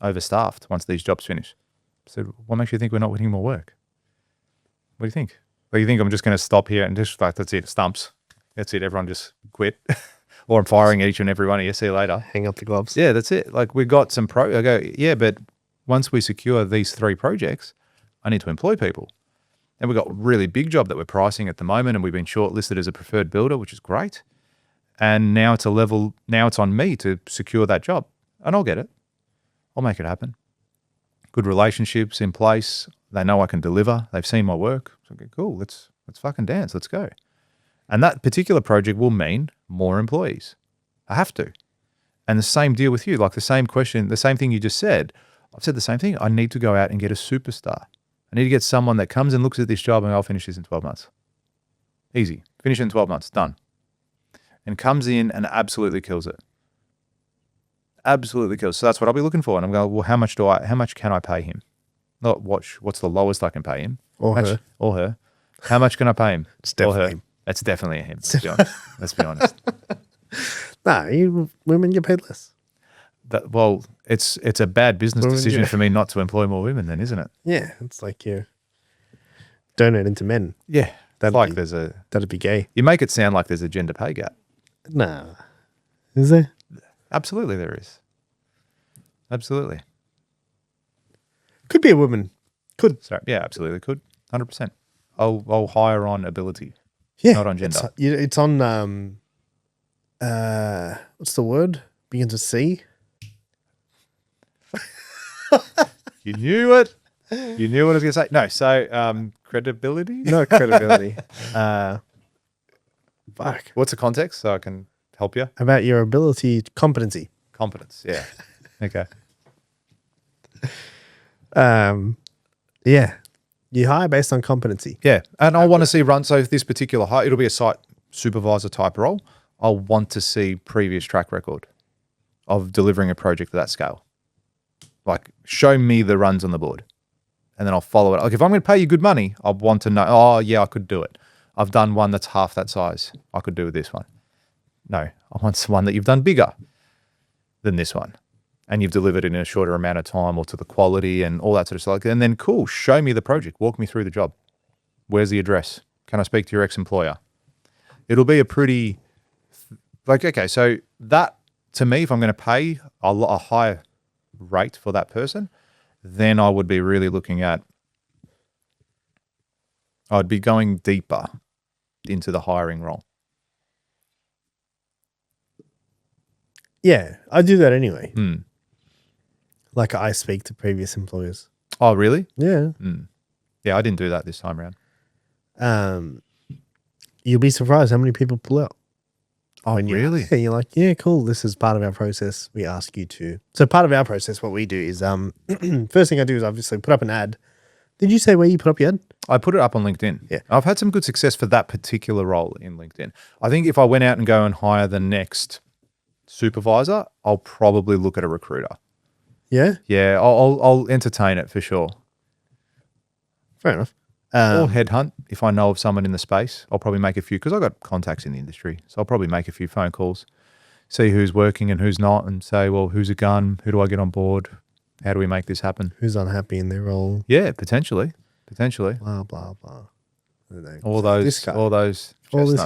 overstaffed once these jobs finish." I said, "What makes you think we're not winning more work? What do you think? Well, you think I'm just going to stop here and just like that's it, stumps. That's it. Everyone just quit, or I'm firing each and every one of you. See you later. Hang up the gloves. Yeah, that's it. Like we got some I go, yeah, but once we secure these 3 projects, I need to employ people. And we've got a really big job that we're pricing at the moment, and we've been shortlisted as a preferred builder, which is great. And now it's on me to secure that job. And I'll get it. I'll make it happen. Good relationships in place. They know I can deliver. They've seen my work. So, okay, cool. Let's fucking dance. Let's go. And that particular project will mean more employees. I have to. And the same deal with you. Like the same question, the same thing you just said. I've said the same thing. I need to go out and get a superstar. I need to get someone that comes and looks at this job and I'll finish this in 12 months. Easy. Finish it in 12 months. Done. And comes in and absolutely kills it. Absolutely kills. So that's what I'll be looking for. And I'm going, well, how much can I pay him? Not what's the lowest I can pay him. Or her. How much can I pay him? It's definitely him. It's definitely a him. Let's be honest. Let's be honest. Nah, women get paid less. It's a bad business decision for me not to employ more women then, isn't it? Yeah. It's like you're donating to men. Yeah. That'd be gay. You make it sound like there's a gender pay gap. Nah. Is there? Absolutely there is. Absolutely. Could be a woman. Could. Sorry. Yeah, absolutely could. 100%. I'll hire on ability. Yeah. Not on gender. It's on what's the word? Begins with C. You knew it. You knew what I was going to say. No, so credibility? No credibility. Fuck. What's the context so I can help you? About your ability, competency. Competence, yeah. Okay. Yeah. You hire based on competency. Yeah. And I want to see so if this particular hire, it'll be a site supervisor type role. I'll want to see previous track record of delivering a project at that scale. Like, show me the runs on the board. And then I'll follow it. Like, if I'm going to pay you good money, I want to know, oh, yeah, I could do it. I've done one that's half that size. I could do this one. No, I want one that you've done bigger than this one. And you've delivered in a shorter amount of time or to the quality and all that sort of stuff. And then, cool, show me the project. Walk me through the job. Where's the address? Can I speak to your ex-employer? It'll be a pretty, okay, so that, to me, if I'm going to pay a higher rate for that person, then I would be really looking at, I'd be going deeper into the hiring role. Yeah, I do that anyway. Mm. Like I speak to previous employers. Oh, really? Yeah. Yeah, I didn't do that this time around. You'll be surprised how many people pull out. Oh, really? Yeah, you're like, yeah, cool. This is part of our process. We ask you to. So part of our process, what we do is, first thing I do is obviously put up an ad. Did you say where you put up your ad? I put it up on LinkedIn. Yeah. I've had some good success for that particular role in LinkedIn. I think if I went out and go and hire the next supervisor, I'll probably look at a recruiter. Yeah. Yeah, I'll entertain it for sure. Fair enough. Or headhunt if I know of someone in the space. I'll probably make a few because I've got contacts in the industry. So I'll probably make a few phone calls, see who's working and who's not, and say, well, who's a gun? Who do I get on board? How do we make this happen? Who's unhappy in their role? Yeah, potentially. Blah blah blah. All those chestnuts. This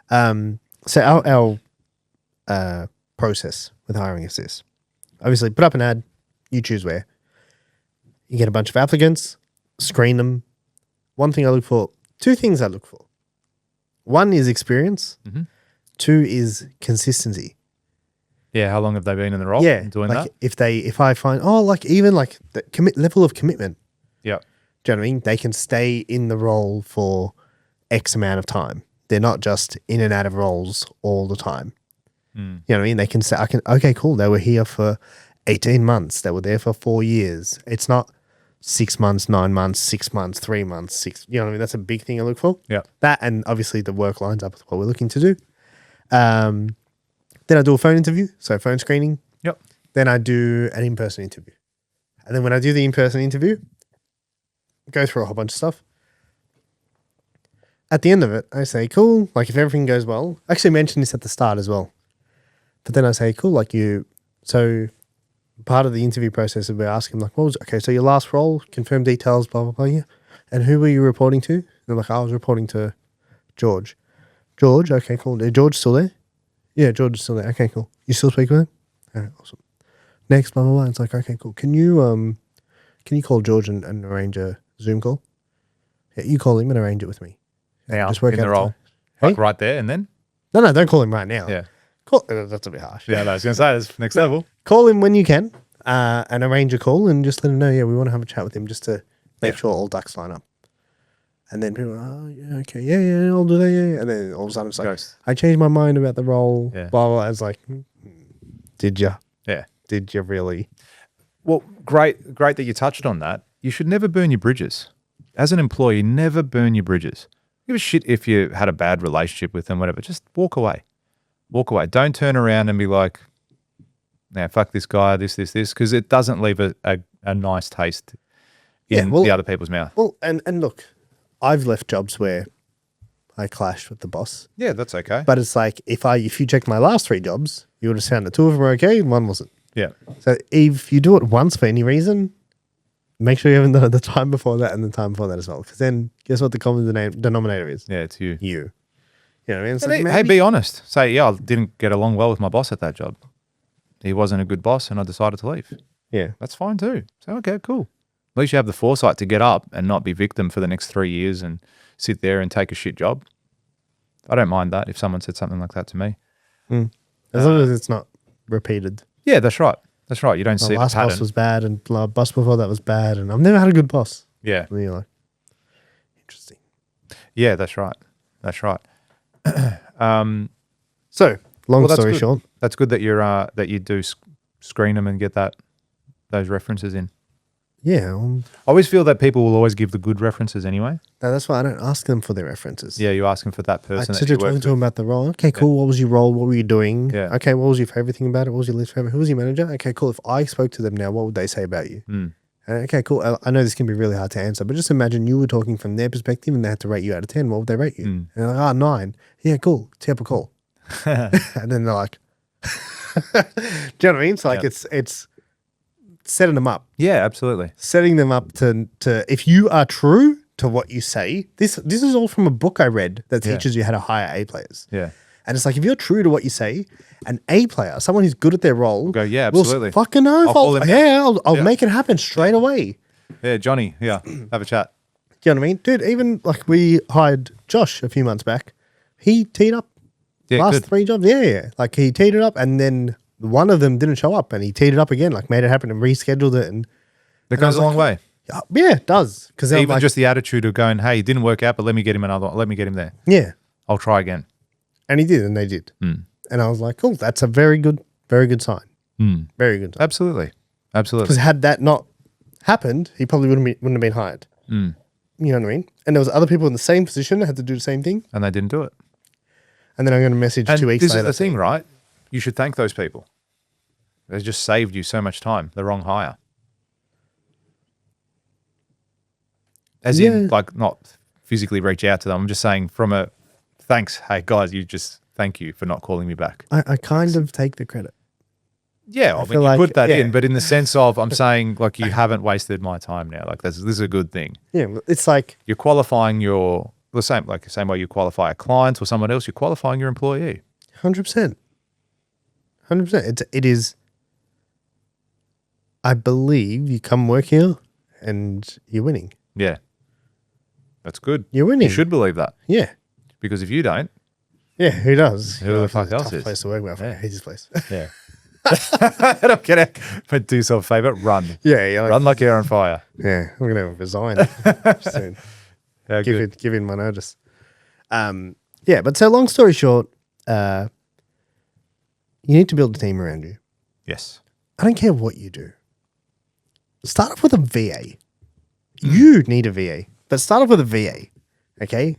guy. So our process with hiring is this. Obviously, put up an ad. You choose where. You get a bunch of applicants. Screen them. One thing I look for. Two things I look for. One is experience. Mm-hmm. Two is consistency. Yeah, how long have they been in the role? Yeah, doing like that. If I find even like the level of commitment. Yeah. Do you know what I mean? They can stay in the role for X amount of time. They're not just in and out of roles all the time. You know what I mean? They can say, okay, cool. They were here for 18 months. They were there for 4 years. It's not 6 months, 9 months, 6 months, 3 months, 6. You know what I mean? That's a big thing I look for. Yeah. That, and obviously the work lines up with what we're looking to do. Then I do a phone interview. So phone screening. Yep. Then I do an in-person interview. And then when I do the in-person interview, go through a whole bunch of stuff. At the end of it, I say, cool. Like if everything goes well, I actually mentioned this at the start as well. But then I say, cool, so part of the interview process is we ask them like, so your last role, confirm details, blah, blah, blah, yeah. And who were you reporting to? And they're like, I was reporting to George. George, okay, cool. Is George still there? Yeah, George is still there. Okay, cool. You still speak with him? All right, awesome. Next, blah, blah, blah. It's like, okay, cool. Can you call George and arrange a Zoom call? Yeah, you call him and arrange it with me. Now, just work in out the role. Hey? Like right there and then? No, don't call him right now. Yeah. That's a bit harsh. Yeah, I was going to say, that's next level. Call him when you can and arrange a call and just let him know, yeah, we want to have a chat with him just to make sure all ducks line up. And then people are, oh, yeah, okay, yeah, I'll do that, yeah. And then all of a sudden it's like, I changed my mind about the role, blah, blah, blah. It's like, did you? Yeah. Did you really? Well, great that you touched on that. You should never burn your bridges. As an employee, never burn your bridges. Give a shit if you had a bad relationship with them, whatever. Just walk away. Walk away. Don't turn around and be like, nah, fuck this guy, this, because it doesn't leave a nice taste in the other people's mouth. Well, and look, I've left jobs where I clashed with the boss. Yeah, that's okay. But it's like, if you checked my last 3 jobs, you would have found that 2 of them were okay and 1 wasn't. Yeah. So if you do it once for any reason, make sure you haven't done it the time before that and the time before that as well. Because then guess what the common denominator is? Yeah, it's you. You. You know what I mean? It's Hey, be honest. Say, yeah, I didn't get along well with my boss at that job. He wasn't a good boss and I decided to leave. Yeah. That's fine too. So, okay, cool. At least you have the foresight to get up and not be victim for the next 3 years and sit there and take a shit job. I don't mind that if someone said something like that to me. As long as it's not repeated. Yeah, that's right. That's right. You don't see the last pattern. boss was bad and boss before that was bad and I've never had a good boss. Yeah. And you're like, interesting. Yeah, that's right. That's right. So, long that's story good. short. That's good that that you do screen them and get those references in. Yeah. I always feel that people will always give the good references anyway. No, that's why I don't ask them for their references. Yeah, you ask them for that person. I sit there talking to them about the role. Okay, cool. What was your role? What were you doing? Yeah. Okay, what was your favorite thing about it? What was your least favorite? Who was your manager? Okay, cool. If I spoke to them now, what would they say about you? Okay, cool. I know this can be really hard to answer, but just imagine you were talking from their perspective and they had to rate you out of 10. What would they rate you? And they're like, 9. Yeah, cool. Tip a call. And then they're like, do you know what I mean? It's like it's setting them up. Yeah, absolutely. Setting them up to if you are true to what you say, this is all from a book I read that teaches you how to hire A players. Yeah. And it's like, if you're true to what you say, an A player, someone who's good at their role, Go, yeah, absolutely. will fucking know. I'll make it happen straight away. Yeah, Johnny, have a chat. Do you know what I mean? Dude, even like we hired Josh a few months back. He teed up last 3 jobs. Yeah. Like he teed it up and then one of them didn't show up, and he teed it up again, like made it happen and rescheduled it. And That goes a long way. yeah, it does. Because Even just the attitude of going, hey, it didn't work out, but let me get him another one. Let me get him there. yeah, I'll try again. and he did, and they did. Mm. And I was like, cool, that's a very good sign. Mm. Very good sign. Absolutely. Absolutely. Because had that not happened, he probably wouldn't have been hired. Mm. You know what I mean? And there was other people in the same position that had to do the same thing. And they didn't do it. And then I'm going to message And 2 weeks this later. is the thing, right? You should thank those people. They just saved you so much time. The wrong hire. As in, like, not physically reach out to them. I'm just saying from a thanks. Hey, guys, thank you for not calling me back. I kind of take the credit. Yeah, I mean, feel you like- put that yeah. in, but in the sense of, I'm saying, like, you haven't wasted my time now. Like, this is a good thing. Yeah, it's like, You're qualifying the same way you qualify a client or someone else, you're qualifying your employee. 100%. 100%. It is, I believe you come work here and you're winning. Yeah. That's good. You're winning. You should believe that. Yeah. Because if you don't, Yeah, who does? Who the fuck It's a else tough is? place to work with. I Yeah. hate this place. yeah. I don't get it. But do yourself a favor, run. yeah, like, Run like you're on fire. yeah, I'm going to resign soon. How good. Give in my notice. Yeah, but so long story short, you need to build a team around you. Yes. I don't care what you do. Start off with a VA. You need a VA, but start off with a VA, okay?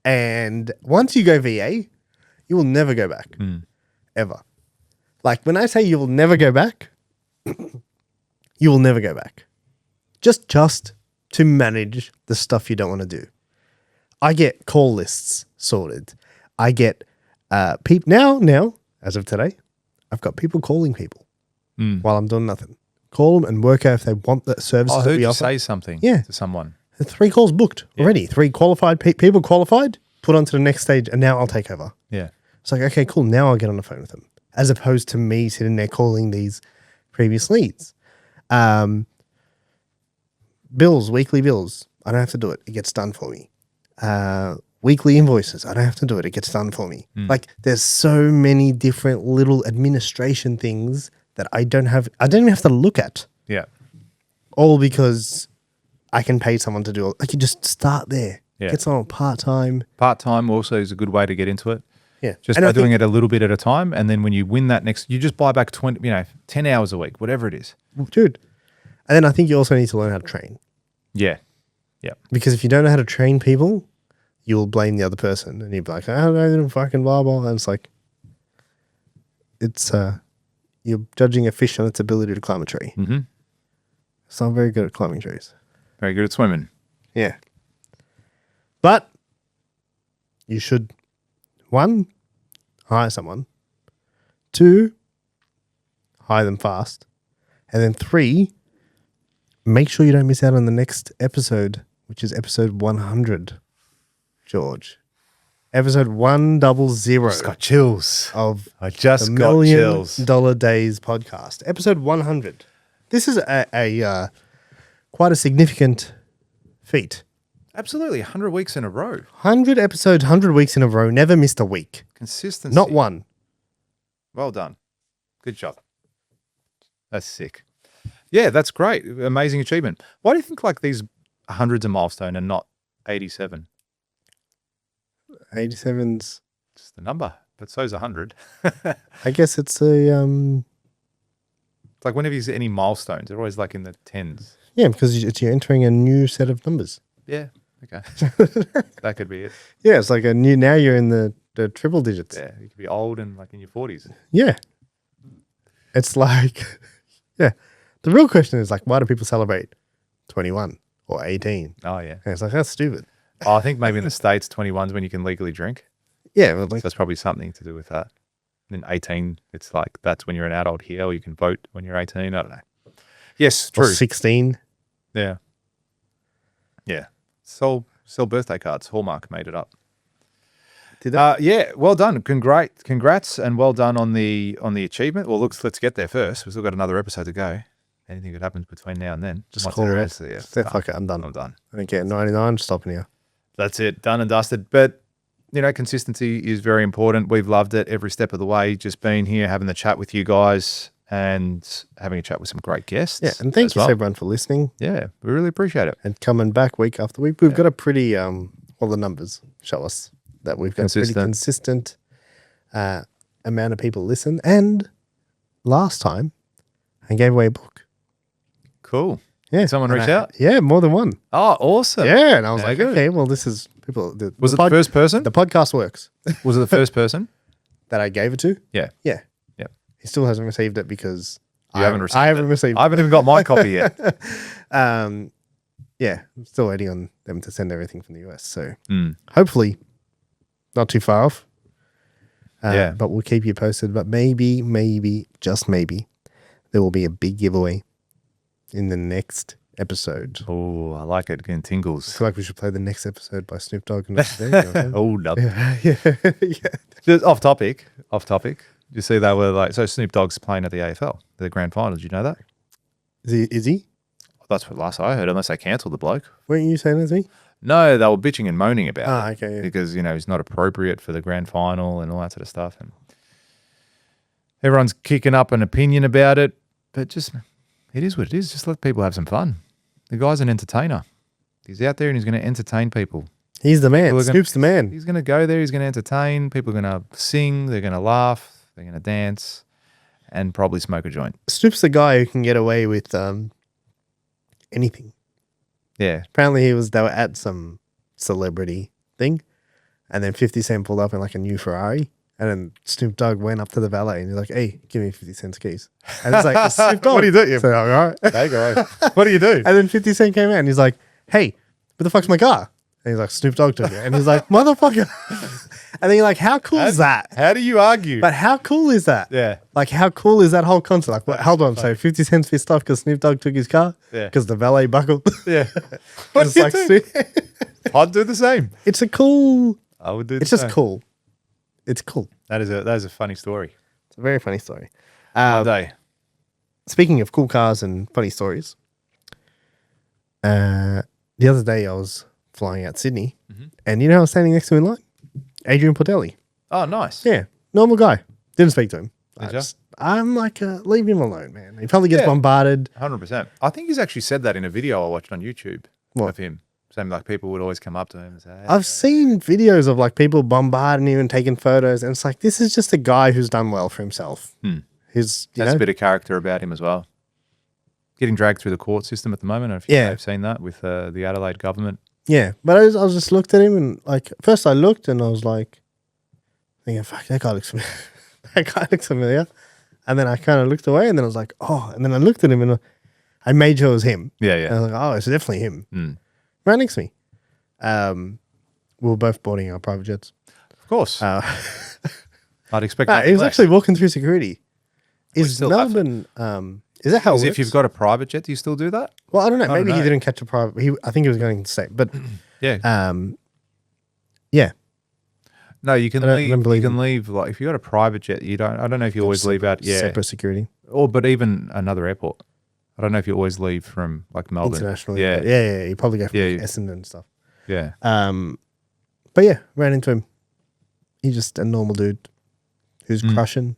And once you go VA, you will never go back, ever. Like when I say you will never go back, you will never go back. Just to manage the stuff you don't want to do. I get call lists sorted. I get people now, as of today, I've got people calling people while I'm doing nothing. Call them and work out if they want the services I that heard we you offer. say something Yeah. to someone. 3 calls booked already. 3 qualified people qualified, put on to the next stage, and now I'll take over. Yeah. It's like, okay, cool. Now I'll get on the phone with them, as opposed to me sitting there calling these previous leads. Bills, weekly bills. I don't have to do it. It gets done for me. Weekly invoices. I don't have to do it. It gets done for me. Like there's so many different little administration things that I don't even have to look at. Yeah. All because I can pay someone to do it. Like you just start there. Yeah. Get someone part-time. Part-time also is a good way to get into it. Yeah. Just And by I doing think- it a little bit at a time. And then when you win that you just buy back 10 hours a week, whatever it is. Dude. And then I think you also need to learn how to train. Yeah. Yeah. Because if you don't know how to train people, you'll blame the other person. And you'll be like, I don't know, fucking blah, blah. And it's like, you're judging a fish on its ability to climb a tree. Mm-hmm. It's not very good at climbing trees. Very good at swimming. Yeah. But you should, 1, hire someone. 2, hire them fast. And then 3, make sure you don't miss out on the next episode, which is episode 100, George. Episode 100 Just got chills. of I just the got $1 chills. Million Days podcast. Episode 100. This is a quite a significant feat. Absolutely. 100 weeks in a row. 100 episodes, 100 weeks in a row, never missed a week. Consistency. Not one. Well done. Good job. That's sick. Yeah, that's great. Amazing achievement. Why do you think like these 100's a milestone and not 87? 87's, Just the number, but so's 100. I guess it's a, It's like whenever you see any milestones, they're always like in the tens. yeah, because you're entering a new set of numbers. Yeah. Okay. That could be it. Yeah, it's like now you're in the triple digits. Yeah. You could be old and like in your 40s. Yeah. It's like, yeah. The real question is like, why do people celebrate 21 or 18? Oh, yeah. And it's like, that's stupid. Oh, I think maybe in the States, 21's when you can legally drink. Yeah, but So like, that's probably something to do with that. And then 18, it's like that's when you're an adult here, or you can vote when you're 18. I don't know. Yes, or true. 16. Yeah. Yeah. Sell birthday cards. Hallmark made it up. Did that? Yeah, well done. Congrats and well done on the achievement. Well, let's get there first. We've still got another episode to go. Anything that happens between now and then. Just Once call there it. is, yeah, Say, fuck it, I'm done. I'm done. I don't care. 99, stopping here. That's it. Done and dusted. But consistency is very important. We've loved it every step of the way. Just being here, having the chat with you guys, and having a chat with some great guests. Yeah, and thank you everyone for listening. Yeah, we really appreciate it. And coming back week after week. We've got a pretty, the numbers show us that we've got a pretty consistent amount of people listen. And last time, I gave away a book. Cool. Yeah. Someone reached out? Yeah, more than one. Oh, awesome. Yeah, and I was like, okay, well, this is people. Was it the first person? The podcast works. Was it the first person? That I gave it to? Yeah. Yeah. Yep. He still hasn't received it because I haven't received it. I haven't even got my copy yet. Yeah, I'm still waiting on them to send everything from the US. So hopefully not too far off. Yeah. But we'll keep you posted. But maybe, just maybe, there will be a big giveaway in the next episode. Oh, I like it. Getting tingles. I feel like we should play the next episode by Snoop Dogg. Oh, no. Yeah. Just off topic. You see, they were like, so Snoop Dogg's playing at the AFL, the grand final. Did you know that? Is he? That's what last I heard, unless they cancelled the bloke. Weren't you saying that's me? No, they were bitching and moaning about it. Okay. Yeah. Because, he's not appropriate for the grand final and all that sort of stuff. And everyone's kicking up an opinion about it. But just, it is what it is. Just let people have some fun. The guy's an entertainer. He's out there and he's going to entertain people. He's the man. Snoop's the man. He's going to go there. He's going to entertain. People are going to sing. They're going to laugh. They're going to dance. And probably smoke a joint. Snoop's the guy who can get away with anything. Yeah. Apparently they were at some celebrity thing, and then 50 Cent pulled up in like a new Ferrari, and then Snoop Dogg went up to the valet and he's like, "Hey, give me 50 Cent's keys." And it's like, it's Snoop Dogg. What do you do? So, all right. Hey, guys. What do you do? And then 50 Cent came out and he's like, "Hey, where the fuck's my car?" And he's like, "Snoop Dogg took it." And he's like, "Motherfucker." And then you're like, how cool is that? How do you argue? But how cool is that? Yeah. Like, how cool is that whole concept? Like, hold on. So 50 Cent's pissed off because Snoop Dogg took his car? Yeah. Because the valet buckled? Yeah. What do you do? I'd do the same. It's a cool... I would do the It's same. just cool. It's cool. That is a funny story. It's a very funny story. One day. Speaking of cool cars and funny stories, the other day I was flying out Sydney, and you know who I was standing next to in line? Adrian Portelli. Oh, nice. Yeah, normal guy. Didn't speak to him. Did I'm like, leave him alone, man. He probably gets bombarded. 100%. I think he's actually said that in a video I watched on YouTube What? of him. Saying like people would always come up to him and say, hey, I've seen videos of like people bombarding him and taking photos, and it's like, this is just a guy who's done well for himself. That's a bit of character about him as well. Getting dragged through the court system at the moment. I don't know if you may have seen that with the Adelaide government. Yeah, but I was just looked at him and like, first I looked and I was like, thinking, fuck, that guy looks familiar. That guy looks familiar. And then I kind of looked away and then I was like, oh, and then I looked at him and I made sure it was him. Yeah, And I was like, oh, it's definitely him. Right next to me. We were both boarding our private jets. Of course. I'd expect he was less. actually walking through security. Is still Melbourne, is that how it As works? if you've got a private jet, do you still do that? Well, I don't know. I don't Maybe he know. didn't catch a private. I think he was going to stay. But Yeah. yeah. No, you can I don't leave. believe You can him. leave like if you got a private jet. You don't. I don't know if you always leave out. Yeah. Separate security. But even another airport. I don't know if you always leave from like Melbourne. Internationally. Yeah. Yeah. You probably go from Yeah. Essendon and stuff. Yeah. But yeah, ran into him. He's just a normal dude who's crushing.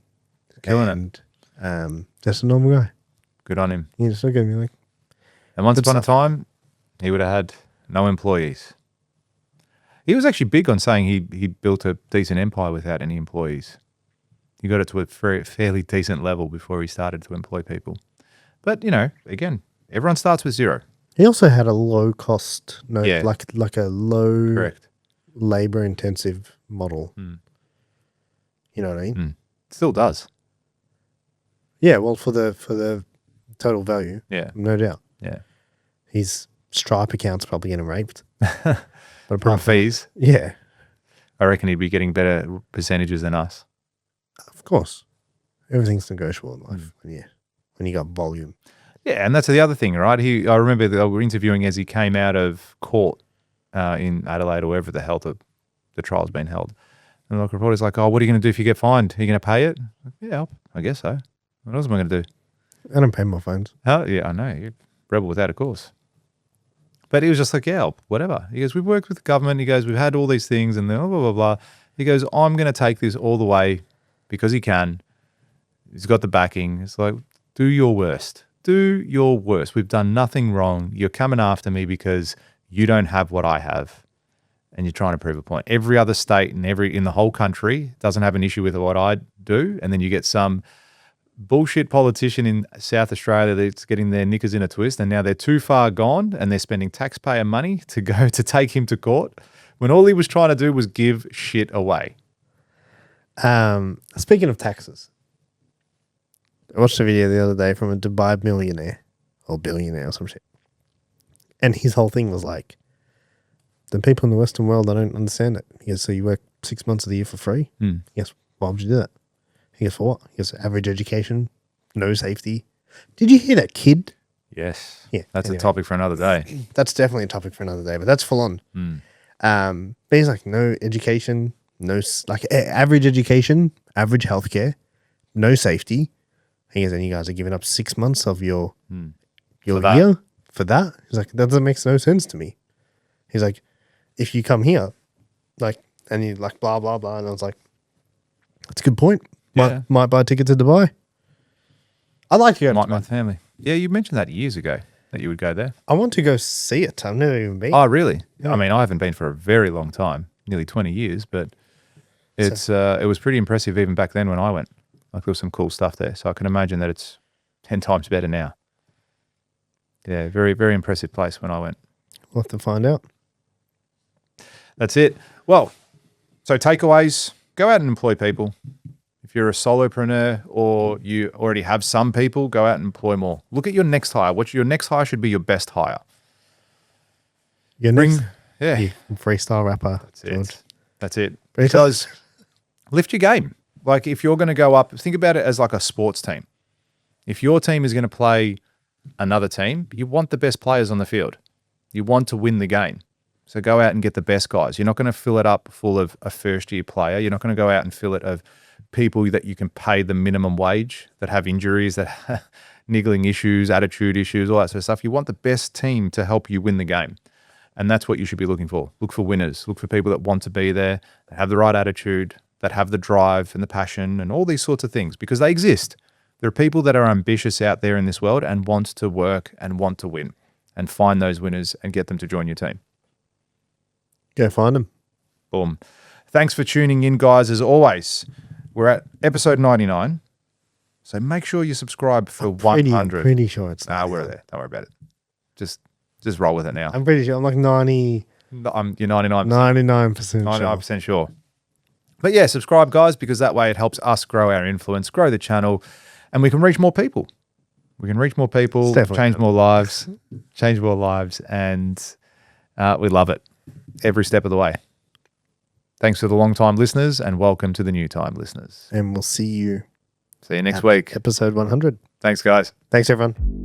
Killing it. And just a normal guy. Good on him. You just look at me like, And once Good upon a stuff. time, he would have had no employees. He was actually big on saying he built a decent empire without any employees. He got it to a fairly decent level before he started to employ people. But, again, everyone starts with zero. he also had a low cost, Yeah. like a low Correct. labor intensive model. You know what I mean? Still does. Yeah, well, for the total value, Yeah. no doubt. Yeah. His Stripe account's probably getting raped. But From fees, yeah, I reckon he'd be getting better percentages than us. of course. Everything's negotiable in life. When you got volume. Yeah, and that's the other thing, right? I remember they were interviewing as he came out of court in Adelaide or wherever the trial's been held. And the reporter's like, oh, what are you going to do if you get fined? Are you going to pay it? Yeah, I guess so. What else am I going to do? I don't pay my phones. Yeah, I know. You're rebel without a cause. But he was just like, yeah, whatever. He goes, we've worked with the government. He goes, we've had all these things and blah, blah, blah, blah. He goes, I'm going to take this all the way because he can. He's got the backing. It's like, do your worst. Do your worst. We've done nothing wrong. You're coming after me because you don't have what I have and you're trying to prove a point. Every other state and in the whole country doesn't have an issue with what I do. And then you get some bullshit politician in South Australia that's getting their knickers in a twist and now they're too far gone and they're spending taxpayer money to go to take him to court when all he was trying to do was give shit away. Speaking of taxes, I watched a video the other day from a Dubai millionaire or billionaire or some shit. And his whole thing was like, the people in the Western world, I don't understand it. He goes, so you work 6 months of the year for free? Mm. He goes, why would you do that? He goes, for what? He goes, average education, no safety. Did you hear that kid? Yes. Yeah. That's a topic for another day. That's definitely a topic for another day, but that's full on. Mm. But he's like, no education, average education, average healthcare, no safety. He goes, and you guys are giving up 6 months of your year for that? He's like, that doesn't make no sense to me. He's like, if you come here, like, and you like blah, blah, blah. And I was like, that's a good point. Yeah. Might buy a ticket to Dubai. I'd like to go to My family. Yeah, you mentioned that years ago that you would go there. I want to go see it. I've never even been. Oh, really? Yeah. I mean, I haven't been for a very long time, nearly 20 years, but it was pretty impressive even back then when I went. Like there was some cool stuff there. So I can imagine that it's 10 times better now. Yeah, very, very impressive place when I went. We'll have to find out. That's it. Well, so takeaways, go out and employ people. If you're a solopreneur or you already have some people, go out and employ more. Look at your next hire. Your next hire should be your best hire. Your next freestyle rapper. That's it. That's it. Freestyle. Because lift your game. Like if you're going to go up, think about it as like a sports team. If your team is going to play another team, you want the best players on the field. You want to win the game. So go out and get the best guys. You're not going to fill it up full of a first-year player. You're not going to go out and fill it of people that you can pay the minimum wage, that have injuries, that have niggling issues, attitude issues, all that sort of stuff. You want the best team to help you win the game. And that's what you should be looking for. Look for winners. Look for people that want to be there, that have the right attitude, that have the drive and the passion and all these sorts of things because they exist. There are people that are ambitious out there in this world and want to work and want to win and find those winners and get them to join your team. Go find them. Boom. Thanks for tuning in, guys. As always, we're at episode 99. So make sure you subscribe for 100. Pretty sure it's we're there. Don't worry about it. Just roll with it now. I'm pretty sure. I'm like 90. You're 99%. 99% 99% sure. But yeah, subscribe, guys, because that way it helps us grow our influence, grow the channel, and we can reach more people. We can reach more people, change more lives, and we love it every step of the way. Thanks to the long-time listeners, and welcome to the new-time listeners. And we'll see you next week. Episode 100. Thanks, guys. Thanks, everyone.